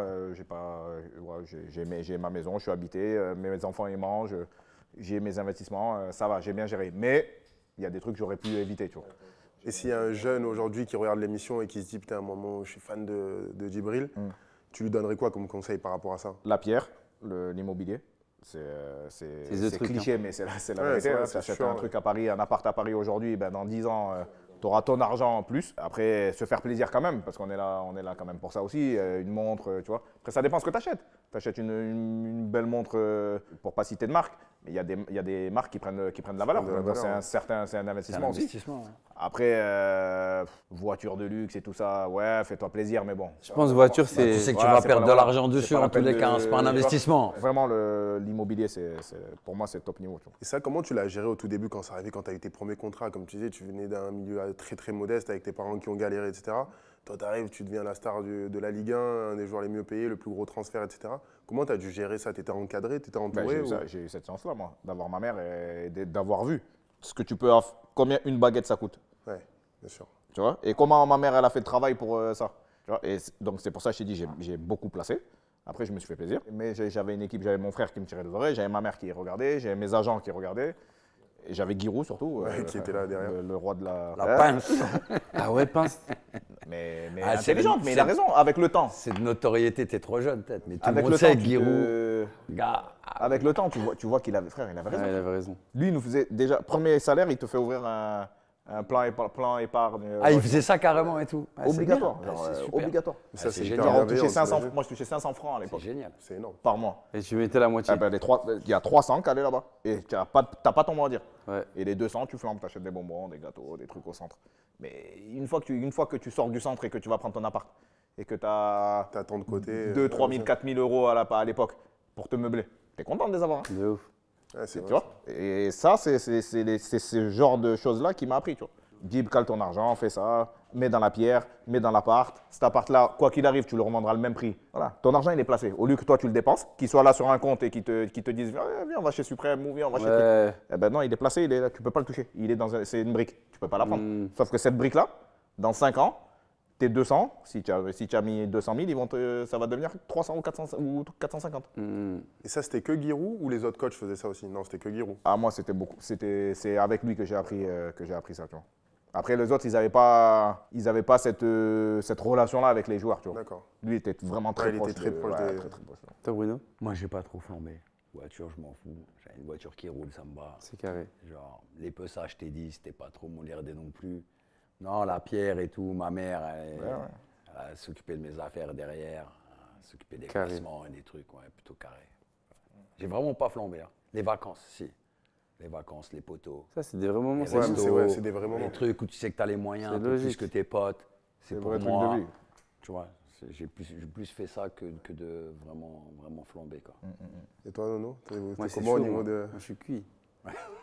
j'ai ma maison, je suis habité, mes enfants ils mangent, j'ai mes investissements, ça va, j'ai bien géré. Mais il y a des trucs que j'aurais pu éviter, tu vois. Et s'il y a un jeune aujourd'hui qui regarde l'émission et qui se dit, putain, à un moment, je suis fan de Djibril, Tu lui donnerais quoi comme conseil par rapport à ça? La pierre, l'immobilier. deux C'est trucs, cliché, mais c'est la Ouais, vérité. c'est vrai, Hein. c'est Tu achètes sûr, un truc à Paris, un appart à Paris aujourd'hui, ben, dans 10 ans, tu auras ton argent en plus. Après, se faire plaisir quand même, parce qu'on est là quand même pour ça aussi. Une montre, tu vois. Après, ça dépend ce que tu achètes. Tu achètes une belle montre, pour pas citer de marque, mais il y a des marques qui prennent de la valeur. de la Donc, valeur, c'est un C'est un investissement aussi. investissement. Ouais. Après, voiture de luxe et tout ça, ouais, fais-toi plaisir, mais bon. Je pense voiture, Bah, c'est. tu sais que Voilà, tu vas c'est perdre pas de la- l'argent c'est dessus pas la en tous peine les de- cas, c'est pas un investissement. Vraiment, l'immobilier, pour moi, c'est top niveau. Tu vois. Et ça, comment tu l'as géré au tout début quand ça arrivait, quand tu as eu tes premiers contrats? Comme tu disais, tu venais d'un milieu très très modeste avec tes parents qui ont galéré, etc. Toi, tu arrives, tu deviens la star de la Ligue 1, un des joueurs les mieux payés, le plus gros transfert, etc. Comment tu as dû gérer ça? Tu étais encadré, tu étais Ben, entouré? j'ai eu cette chance-là, moi, d'avoir ma mère et d'avoir vu ce que tu peux. Combien une baguette ça coûte. Ouais, bien sûr. Tu vois. Et comment ma mère, elle a fait le travail pour ça. Tu vois. Donc, c'est pour ça que je t'ai dit, j'ai beaucoup placé. Après, je me suis fait plaisir. Mais j'avais une équipe, j'avais mon frère qui me tirait les oreilles, j'avais ma mère qui regardait, j'avais mes agents qui regardaient. Et j'avais Giroud surtout. Ouais, qui était là derrière. Le roi de la. La pince, Ah ouais, pince. Mais Ah, c'est intelligente, le- mais il a c'est- raison, avec le temps. c'est de notoriété, t'es trop jeune peut-être, mais tout le Avec monde le sait temps, que Giroud, Avec le temps, tu vois qu'il avait, frère, il avait raison. Ouais, il avait raison. Lui, il nous faisait déjà, premier salaire, il te fait ouvrir un plan épargne. Ah, il faisait ça carrément et tout. Ah, c'est obligatoire. bien. Ah, genre, c'est super. obligatoire. Mais Ah, ça, c'est c'est génial. hyper Genre, on touchait bienveillant, 500, t'imagines? moi, je touchais 500 francs à C'est l'époque, génial. C'est énorme. par mois. Et tu mettais la moitié. Eh ben, il y a 300 qui allaient là-bas. Et tu n'as pas ton mot à dire. Ouais. Et les 200, tu flambes, tu achètes des bonbons, des gâteaux, des trucs au centre. Mais une fois que tu sors du centre et que tu vas prendre ton appart et que tu as T'as tant de côté. 2 3 000, 4 000 euros à l'époque pour te meubler, tu es content de les avoir. Hein. De ouf. Ouais, c'est Tu vrai. vois. Et ça, c'est ce genre de choses-là qui m'a appris. Tu vois. Dib, cale ton argent, fais ça, mets dans la pierre, mets dans l'appart. Cet appart-là, quoi qu'il arrive, tu le revendras le même prix. Voilà, ton argent, il est placé. Au lieu que toi, tu le dépenses, qu'il soit là sur un compte et qu'il te dise viens, on va chez Suprême ou viens, on va chez. Ouais. Eh ben non, il est placé, il est là, tu peux pas le toucher. C'est une brique, tu peux pas la prendre. Sauf que cette brique-là, dans 5 ans, tes 200, si tu as mis 200 000, ça va devenir 300 ou 400 ou 450. Et ça, c'était que Giroud ou les autres coachs faisaient ça aussi? Non, c'était que Giroud. Ah, moi, c'était beaucoup. C'est avec lui que j'ai appris ça, tu vois. Après, les autres, ils n'avaient pas cette relation-là avec les joueurs, tu vois. D'accord. Lui, il était vraiment très Ouais, il proche. était très proche ouais, des- très proche. Toi, Bruno, Moi, j'ai pas trop flambé. Voiture, je m'en fous. J'ai une voiture qui roule, ça me va. c'est carré. Genre, les peussages, je t'ai dit, c'était pas trop mon LRD non plus. Non, la pierre et tout, ma mère, elle s'occupait de mes affaires derrière, elle s'occupait des Carré. classements et des trucs, ouais, plutôt carré. J'ai vraiment pas flambé. Hein. Les vacances, si. Les vacances, les poteaux. Ça, c'est des vrais moments. Les ça. Ouais, mais restos, c'est des vrais moments. les trucs où tu sais que tu as les moyens, C'est un peu plus logique. que tes potes. C'est le pour vrai truc moi. de vie. Tu vois, j'ai plus fait ça que de vraiment flamber. Quoi. Et toi, Nono? T'es Moi, c'est comment au chaud, niveau moi. de. Moi, je suis cuit.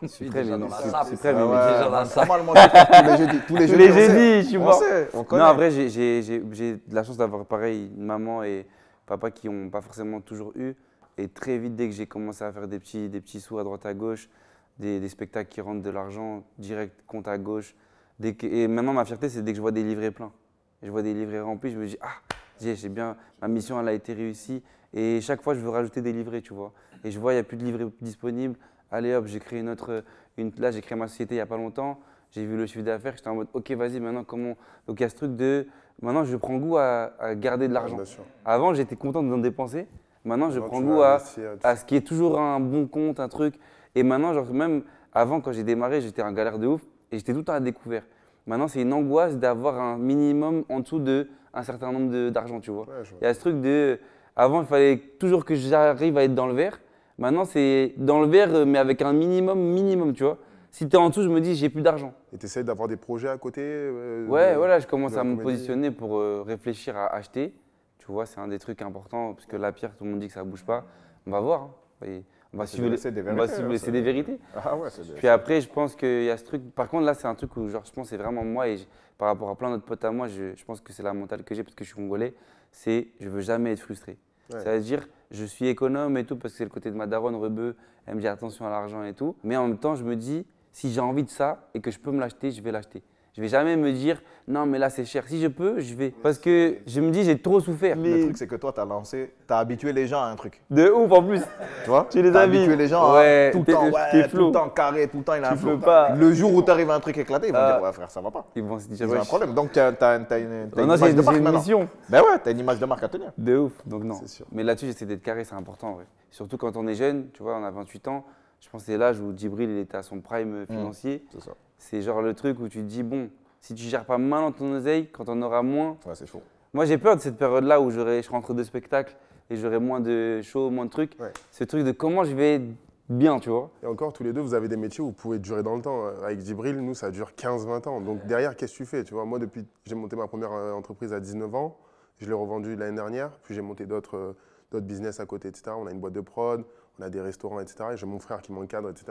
Je suis très déjà bien, dans la c'est- sable. c'est très bien, Ah mais ouais, déjà dans la Pas sable. mal, moi, tous les jeudis. Tous les Tous jeudis, les on sait. jeudis, je suis On mort. sait, on connaît. Non, en vrai, j'ai de la chance d'avoir pareil une maman et papa qui n'ont pas forcément toujours eu. Et très vite, dès que j'ai commencé à faire des petits sous à droite à gauche, des spectacles qui rentrent de l'argent direct, compte à gauche. Et maintenant, ma fierté, c'est dès que je vois des livrets pleins. Je vois des livrets remplis, je me dis, ah, j'ai bien, ma mission, elle a été réussie. Et chaque fois, je veux rajouter des livrets, tu vois. Et je vois, il n'y a plus de livrets disponibles. Allez hop, j'ai créé là, j'ai créé ma société il n'y a pas longtemps. J'ai vu le chiffre d'affaires, j'étais en mode, ok, vas-y, maintenant, comment. Donc, il y a ce truc de. Maintenant, je prends goût à garder de l'argent. Bien sûr. Avant, j'étais content d'en dépenser. Maintenant, je Maintenant, prends tu goût vas à investir, ce qui est toujours un bon compte, un truc. Et maintenant, genre, même avant, quand j'ai démarré, j'étais en galère de ouf et j'étais tout le temps à découvert. Maintenant, c'est une angoisse d'avoir un minimum en dessous d'un certain nombre d'argent, tu vois. Ouais, je vois. Il y a ce truc de. Avant, il fallait toujours que j'arrive à être dans le vert. Maintenant, c'est dans le vert, mais avec un minimum, tu vois. Si tu es en dessous, je me dis, j'ai plus d'argent. Et tu essaies d'avoir des projets à côté Ouais, de- voilà, je commence de la à me comédie. positionner pour réfléchir à acheter. Tu vois, c'est un des trucs importants, parce que la pierre, tout le monde dit que ça ne bouge pas. On va voir. Hein. Et on va C'est suivre des- les- c'est des on va vérités, suivre hein, les- c'est c'est des vérités. Ah ouais, c'est Puis après, je pense qu'il y a ce truc. Par contre, là, c'est un truc où, genre, je pense que c'est vraiment moi. Et par rapport à plein d'autres potes à moi, je pense que c'est la mentale que j'ai parce que je suis congolais. C'est je veux jamais être frustré. Ouais. Ça veut dire, je suis économe et tout parce que c'est le côté de ma daronne, rebeu. Elle me dit attention à l'argent et tout. Mais en même temps, je me dis, si j'ai envie de ça et que je peux me l'acheter, je vais l'acheter. Je vais jamais me dire non mais là c'est cher. Si je peux, je vais. Parce que je me dis j'ai trop souffert. Le truc, c'est que toi, tu as habitué les gens à un truc. De ouf en plus. Tu vois? Tu les T'as habilles. habitué les gens Ouais, à tout le t'es- temps, t'es tout flow. le temps carré, tout le temps, il a un Tu flow. peux pas. Le jour où tu arrives à un truc éclaté, ils vont dire, ouais, frère, ça va pas. Ils vont se dire Ils ont un wesh. problème. Donc, tu as une Non, image c'est de marque une maintenant. mission. Ben ouais, tu as une image de marque à tenir. De ouf, donc non. C'est sûr. Mais là-dessus, j'essaie d'être carré, c'est important. Ouais. Surtout quand on est jeune, tu vois, on a 28 ans. Je pense que c'est l'âge où Djibril il était à son prime financier. C'est ça. C'est genre le truc où tu te dis, bon, si tu gères pas maintenant ton oseille, quand on aura moins. Ouais, c'est chaud. Moi, j'ai peur de cette période-là où je rentre de spectacles et j'aurai moins de shows, moins de trucs. Ouais. Ce truc de comment je vais être bien, tu vois. Et encore, tous les deux, vous avez des métiers où vous pouvez durer dans le temps. Avec Djibril, nous, ça dure 15-20 ans. Donc derrière, qu'est-ce que tu fais? Tu vois, moi, depuis, j'ai monté ma première entreprise à 19 ans. Je l'ai revendue l'année dernière. Puis j'ai monté d'autres business à côté, etc. On a une boîte de prod, on a des restaurants, etc. Et j'ai mon frère qui m'encadre, etc.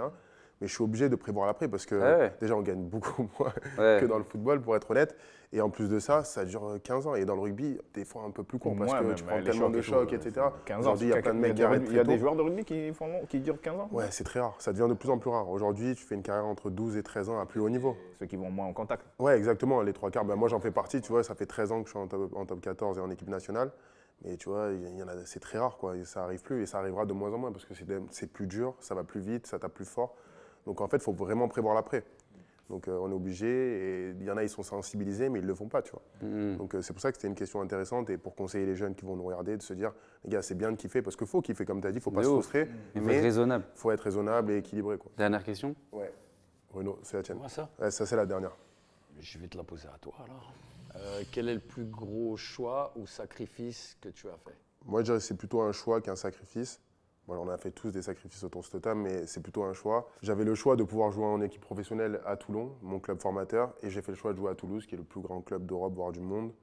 Mais je suis obligé de prévoir l'après parce que Ouais. déjà, on gagne beaucoup moins Ouais. que dans le football, pour être honnête. Et en plus de ça, ça dure 15 ans. Et dans le rugby, des fois un peu plus court parce Ouais, que même, tu prends les tellement de et tout, chocs, etc. 15 ans, Aujourd'hui, il y a plein de mecs qui arrêtent Il y très a des tôt. joueurs de rugby qui durent 15 ans. Ouais, c'est très rare. Ça devient de plus en plus rare. Aujourd'hui, tu fais une carrière entre 12 et 13 ans à plus haut niveau. Ceux qui vont moins en contact. Ouais, exactement. Les trois quarts, ben, moi j'en fais partie. Tu vois, ça fait 13 ans que je suis en top 14 et en équipe nationale. Mais tu vois, il y en a, c'est très rare, quoi. Et ça arrive plus et ça arrivera de moins en moins parce que c'est plus dur, ça va plus vite, ça tape plus fort. Donc en fait, il faut vraiment prévoir l'après. Donc on est obligé. Et il y en a, ils sont sensibilisés, mais ils ne le font pas, tu vois. Donc c'est pour ça que c'était une question intéressante et pour conseiller les jeunes qui vont nous regarder, de se dire, les gars, c'est bien de kiffer parce qu'il faut kiffer, comme tu as dit, il ne faut pas De se ouf. frustrer. Il faut Mais être il raisonnable. faut être raisonnable et équilibré, quoi. Dernière question. Ouais. Renaud, c'est la tienne. Moi, ça Ouais, ça, c'est la dernière. Je vais te la poser à toi alors. Quel est le plus gros choix ou sacrifice que tu as fait? Moi, je dirais que c'est plutôt un choix qu'un sacrifice. Bon, on a fait tous des sacrifices autour de cette table, mais c'est plutôt un choix. J'avais le choix de pouvoir jouer en équipe professionnelle à Toulon, mon club formateur, et j'ai fait le choix de jouer à Toulouse, qui est le plus grand club d'Europe, voire du monde.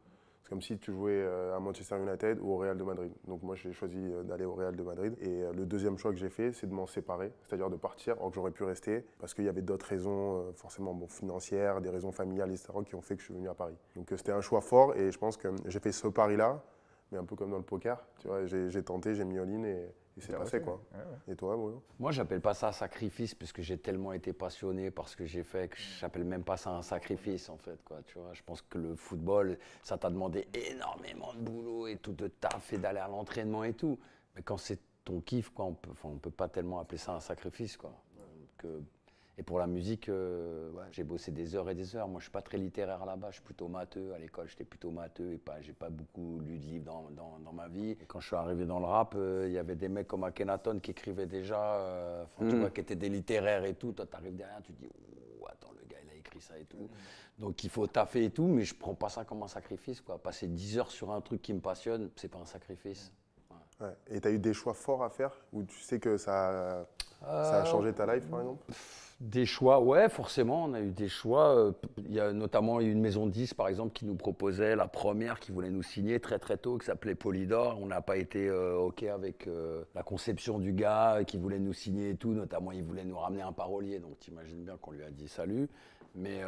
C'est comme si tu jouais à Manchester United ou au Real de Madrid. Donc moi, j'ai choisi d'aller au Real de Madrid. Et le deuxième choix que j'ai fait, c'est de m'en séparer, c'est-à-dire de partir, alors que j'aurais pu rester, parce qu'il y avait d'autres raisons, forcément financières, des raisons familiales, etc., qui ont fait que je suis venu à Paris. Donc c'était un choix fort, et je pense que j'ai fait ce pari-là, mais un peu comme dans le poker, tu vois, j'ai tenté, j'ai mis all-in et c'est passé, quoi. Et toi, Bruno? Moi, j'appelle pas ça un sacrifice parce que j'ai tellement été passionné par ce que j'ai fait que j'appelle même pas ça un sacrifice en fait, quoi. Tu vois, je pense que le football, ça t'a demandé énormément de boulot et tout de taf et d'aller à l'entraînement et tout. Mais quand c'est ton kiff, quoi, on peut pas tellement appeler ça un sacrifice, quoi. Et pour la musique, ouais, j'ai bossé des heures et des heures. Moi, je suis pas très littéraire là-bas. Je suis plutôt matheux. À l'école, j'étais plutôt matheux et j'ai pas beaucoup lu de livres dans ma vie. Et quand je suis arrivé dans le rap, il y avait des mecs comme Akhenaton qui écrivaient déjà, tu vois, qui étaient des littéraires et tout. Toi, t'arrives derrière, tu te dis, oh, attends, le gars, il a écrit ça et tout. Donc, il faut taffer et tout, mais je prends pas ça comme un sacrifice, quoi. Passer 10 heures sur un truc qui me passionne, c'est pas un sacrifice. Ouais. Et tu as eu des choix forts à faire, où tu sais que ça a changé ta life, par exemple? Des choix, ouais, forcément, on a eu des choix. Il y a notamment une maison de 10, par exemple, qui nous proposait la première, qui voulait nous signer très très tôt, qui s'appelait Polydor. On n'a pas été OK avec la conception du gars qui voulait nous signer et tout. Notamment, il voulait nous ramener un parolier, donc t'imagines bien qu'on lui a dit salut. Mais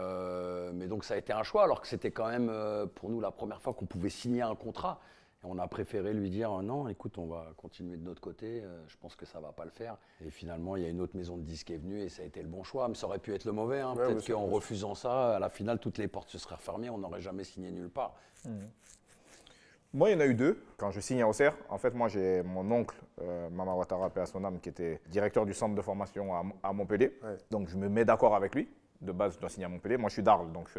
donc ça a été un choix, alors que c'était quand même pour nous la première fois qu'on pouvait signer un contrat. On a préféré lui dire non, écoute, on va continuer de notre côté, je pense que ça va pas le faire. Et finalement, il y a une autre maison de disques qui est venue et ça a été le bon choix, mais ça aurait pu être le mauvais. Hein. Ouais, peut-être qu'en refusant ça, à la finale, toutes les portes se seraient refermées, on n'aurait jamais signé nulle part. Moi, il y en a eu deux. Quand je signe à Auxerre, en fait, moi, j'ai mon oncle, Mama Ouattara, paix à son âme, qui était directeur du centre de formation à Montpellier. Ouais. Donc, je me mets d'accord avec lui. De base, je dois signer à Montpellier. Moi, je suis d'Arles, donc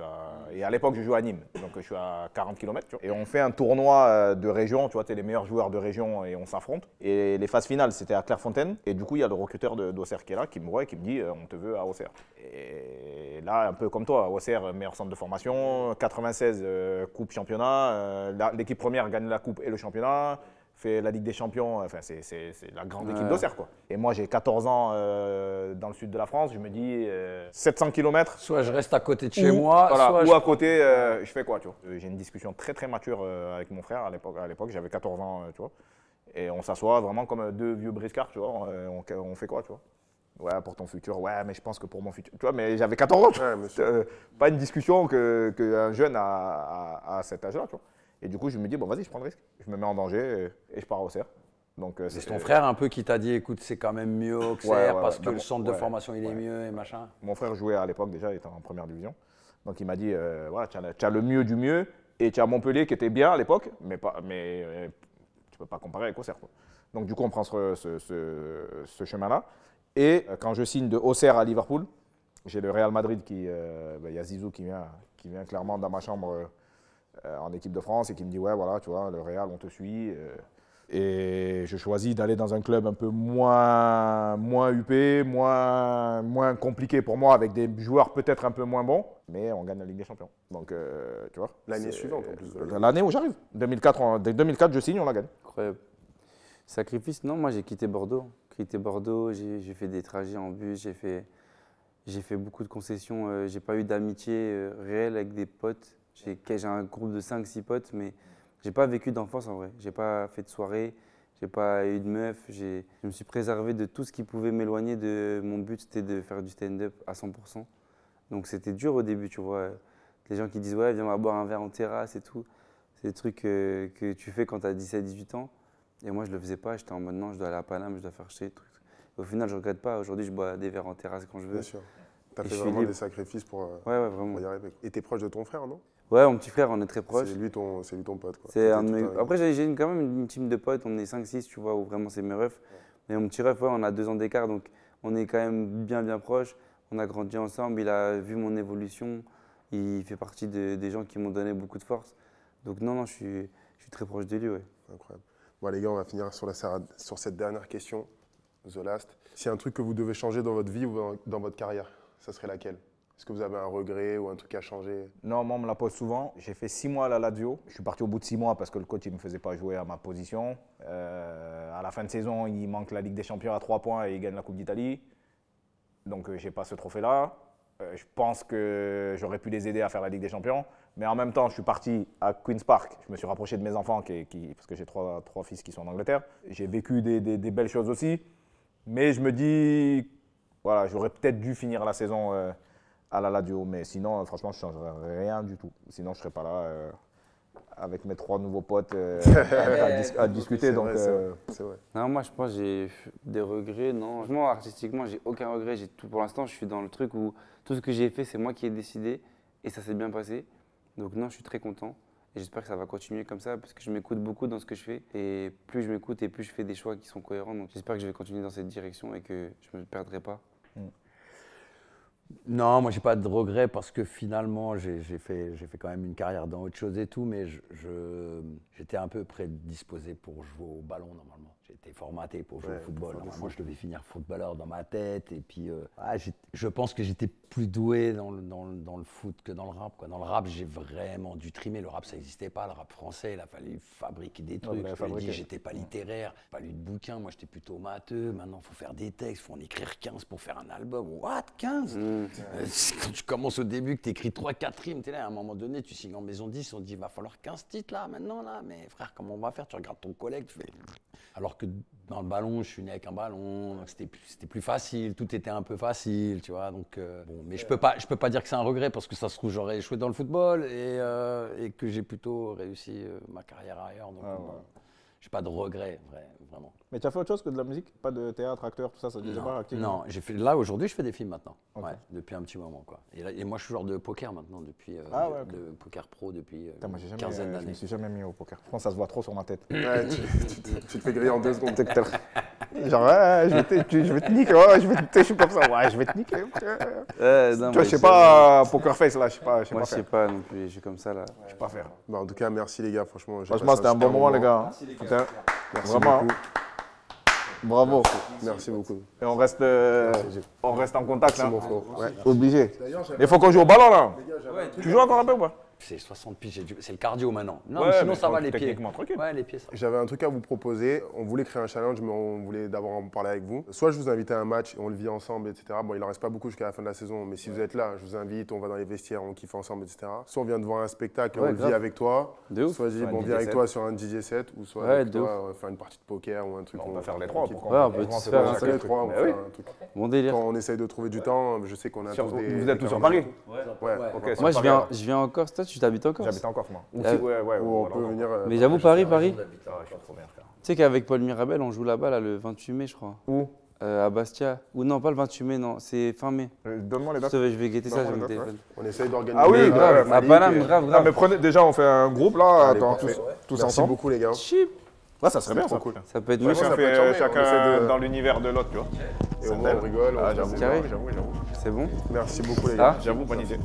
et à l'époque, je joue à Nîmes, donc je suis à 40 km. Tu vois. Et on fait un tournoi de région, tu vois, les meilleurs joueurs de région et on s'affronte. Et les phases finales, c'était à Clairefontaine. Et du coup, il y a le recruteur d'Auxerre qui est là, qui me voit et qui me dit on te veut à Auxerre. Et là, un peu comme toi, Auxerre, meilleur centre de formation, 96 coupe championnat, l'équipe première gagne la coupe et le championnat. Fait la Ligue des Champions, enfin c'est la grande équipe d'Auxerre, quoi. Et moi j'ai 14 ans dans le sud de la France, je me dis 700 km. Soit je reste à côté de chez moi, voilà, soit ou à côté, je fais quoi, tu vois. J'ai une discussion très très mature avec mon frère à l'époque, j'avais 14 ans, tu vois. Et on s'assoit vraiment comme deux vieux briscards, tu vois, on fait quoi, tu vois. Ouais, pour ton futur, ouais, mais je pense que pour mon futur, tu vois, mais j'avais 14 ans, tu vois. Ouais, pas une discussion qu'un jeune a à cet âge-là, tu vois. Et du coup, je me dis, bon, vas-y, je prends le risque. Je me mets en danger et je pars à Auxerre. Donc, c'est ton frère un peu qui t'a dit, écoute, c'est quand même mieux Auxerre parce que le centre de ouais, formation il est mieux et machin. Mon frère jouait à l'époque déjà, il était en première division. Donc il m'a dit, voilà, tu as le mieux du mieux et tu as Montpellier qui était bien à l'époque, mais tu ne peux pas comparer avec Auxerre, quoi. Donc du coup, on prend ce chemin-là. Et quand je signe de Auxerre à Liverpool, j'ai le Real Madrid il y a Zizou qui vient clairement dans ma chambre en équipe de France et qui me dit, ouais, voilà, tu vois, le Real, on te suit. Et je choisis d'aller dans un club un peu moins huppé, moins compliqué pour moi, avec des joueurs peut-être un peu moins bons, mais on gagne la Ligue des Champions. Donc, tu vois. L'année suivante, en plus. L'année où j'arrive. 2004, 2004, je signe, on la gagne. Incroyable. Sacrifice, non, moi j'ai quitté Bordeaux. J'ai fait des trajets en bus, j'ai fait beaucoup de concessions. J'ai pas eu d'amitié réelle avec des potes. J'ai un groupe de 5-6 potes, mais j'ai pas vécu d'enfance en vrai. J'ai pas fait de soirée, j'ai pas eu de meuf. Je me suis préservé de tout ce qui pouvait m'éloigner de mon but, c'était de faire du stand-up à 100%. Donc c'était dur au début, tu vois. Les gens qui disent ouais, viens, on va boire un verre en terrasse et tout. C'est des trucs que tu fais quand tu as 17-18 ans. Et moi, je le faisais pas. J'étais en mode non, je dois aller à Paname, je dois faire chier. Truc. Au final, je regrette pas. Aujourd'hui, je bois des verres en terrasse quand je veux. Bien sûr. Tu as Et fait je suis vraiment libre. des sacrifices pour Vraiment. y arriver. Et tu es proche de ton frère, non? Ouais, mon petit frère, on est très proches. C'est lui ton pote, quoi. C'est un de Tout mes- Après, quand même une team de potes. On est 5-6, tu vois, où vraiment c'est mes refs. Mais mon petit ref, ouais, on a 2 ans d'écart. Donc, on est quand même bien proches. On a grandi ensemble. Il a vu mon évolution. Il fait partie des gens qui m'ont donné beaucoup de force. Donc, non, je suis très proche de lui, ouais. Incroyable. Bon, les gars, on va finir sur cette dernière question, The Last. S'il y a un truc que vous devez changer dans votre vie ou dans votre carrière, ça serait laquelle? Est-ce que vous avez un regret ou un truc à changer? Non, moi, on me la pose souvent. J'ai fait 6 mois à la Lazio. Je suis parti au bout de 6 mois parce que le coach ne me faisait pas jouer à ma position. À la fin de saison, il manque la Ligue des Champions à 3 points et il gagne la Coupe d'Italie. Donc, je n'ai pas ce trophée-là. Je pense que j'aurais pu les aider à faire la Ligue des Champions. Mais en même temps, je suis parti à Queen's Park. Je me suis rapproché de mes enfants parce que j'ai trois fils qui sont en Angleterre. J'ai vécu des belles choses aussi. Mais je me dis, voilà, j'aurais peut-être dû finir la saison à la Lazio. Mais sinon, franchement, je ne changerais rien du tout. Sinon, je ne serais pas là avec mes 3 nouveaux potes à discuter. Donc, c'est vrai. Non, moi, je pense que j'ai des regrets. Non, franchement, artistiquement, j'ai aucun regret. Pour l'instant, je suis dans le truc où tout ce que j'ai fait, c'est moi qui ai décidé et ça s'est bien passé. Donc non, je suis très content et j'espère que ça va continuer comme ça parce que je m'écoute beaucoup dans ce que je fais et plus je m'écoute et plus je fais des choix qui sont cohérents. Donc j'espère que je vais continuer dans cette direction et que je ne me perdrai pas. Non, moi j'ai pas de regrets parce que finalement j'ai fait quand même une carrière dans autre chose et tout, mais j'étais un peu prédisposé pour jouer au ballon normalement. J'étais formaté pour jouer au football. Normalement je devais finir footballeur dans ma tête et puis je pense que j'étais plus doué dans le foot que dans le rap, quoi. Dans le rap j'ai vraiment dû trimer. Le rap ça n'existait pas, le rap français il a fallu fabriquer des trucs. Je te l'ai dit, j'étais pas littéraire, pas lu de bouquins, moi j'étais plutôt matheux. Maintenant il faut faire des textes, il faut en écrire 15 pour faire un album. What, 15 Quand tu commences au début, que tu écris 3-4 rimes, tu es là, à un moment donné, tu signes en maison 10, on te dit, il va falloir 15 titres là, maintenant, là, mais frère, comment on va faire? Tu regardes ton collègue, tu fais. Alors que dans le ballon, je suis né avec un ballon, donc c'était plus facile, tout était un peu facile, tu vois. Donc, bon, mais je peux pas dire que c'est un regret parce que ça se trouve, j'aurais échoué dans le football et que j'ai plutôt réussi ma carrière ailleurs. Donc, j'ai pas de regret, vraiment. mais tu as fait autre chose que de la musique? Pas de théâtre, acteur, tout ça, ça ne disait pas activement? Non, là aujourd'hui je fais des films maintenant, depuis un petit moment quoi. Et moi je suis joueur de poker maintenant depuis de poker pro depuis une quinzaine d'années. Je me suis jamais mis au poker. Je pense que ça se voit trop sur ma tête. Ouais, tu te fais griller en 2 secondes. Genre ouais, je vais te niquer, ouais, je suis comme ça, ouais, je vais te niquer. Non, Tu vois, mais je sais pas poker face là, je sais pas Moi, je faire. sais pas non plus. Je suis comme ça là. Je sais pas faire. Bah, en tout cas, merci les gars, franchement. j'ai Franchement, passé c'était un bon super moment les gars. Putain, Merci vraiment. beaucoup. Bravo. Merci beaucoup. Et on reste en contact Merci là. mon frère. Ouais. Obligé. Il faut qu'on joue au ballon là. Tu joues encore un peu ou pas? C'est 60 piges, c'est le cardio maintenant. Non, Ouais, mais sinon mais ça va les pieds. techniquement tranquille. Ouais, les pieds ça. J'avais un truc à vous proposer. On voulait créer un challenge, mais on voulait d'abord en parler avec vous. Soit je vous invite à un match et on le vit ensemble, etc. Bon, il en reste pas beaucoup jusqu'à la fin de la saison, mais si vous êtes là, je vous invite, on va dans les vestiaires, on kiffe ensemble, etc. Soit on vient de voir un spectacle et Ouais, on le vit grave. avec toi. De ouf. Soit je dis, Soit un bon, on DJ vient avec set. toi sur un DJ set, ou soit Ouais, avec de toi, faire une partie de poker ou un truc. On va peut faire les on 3. kiffe. Ouais, on peut tous faire On un fait seul les 3, on Mais fait oui. un truc. Bon délire. Quand on essaye de trouver du temps, je sais qu'on a tous des... Vous êtes tous sur Paris? Ouais. Ok, Moi, sur je Paris, viens en Corse. Toi, tu t'habites en Corse? J'habite en Corse moi. Ou Ah, si- ouais, Ou on voilà, peut voilà. venir... Mais j'avoue, Paris. Ah, je suis trop bien frère. Tu sais qu'avec Paul Mirabel, on joue là-bas là, le 28 mai, je crois. Où? À Bastia. Ou non, pas le 28 mai, non, c'est fin mai. Donne-moi les dates. Je vais guetter ça Donne-moi sur mon les dates, téléphone. On essaye d'organiser. Ah oui, Mais grave, à Malik, Paname, et- grave, Ah, grave. mais prenez, déjà, on fait un groupe là, Allez, attends, parfait. tous Merci ensemble. beaucoup les gars. Chip. Ouais, ça serait bien trop ça. cool. Ça peut être Ouais, méchant. ça Chacun peut être charmé, fait on chacun essaie de- dans l'univers de l'autre, tu vois. Et au moins on rigole. Ah, on j'avoue, essaie de- Carré. j'avoue. C'est bon? Merci beaucoup les gars. Ah, J'avoue, bonne idée.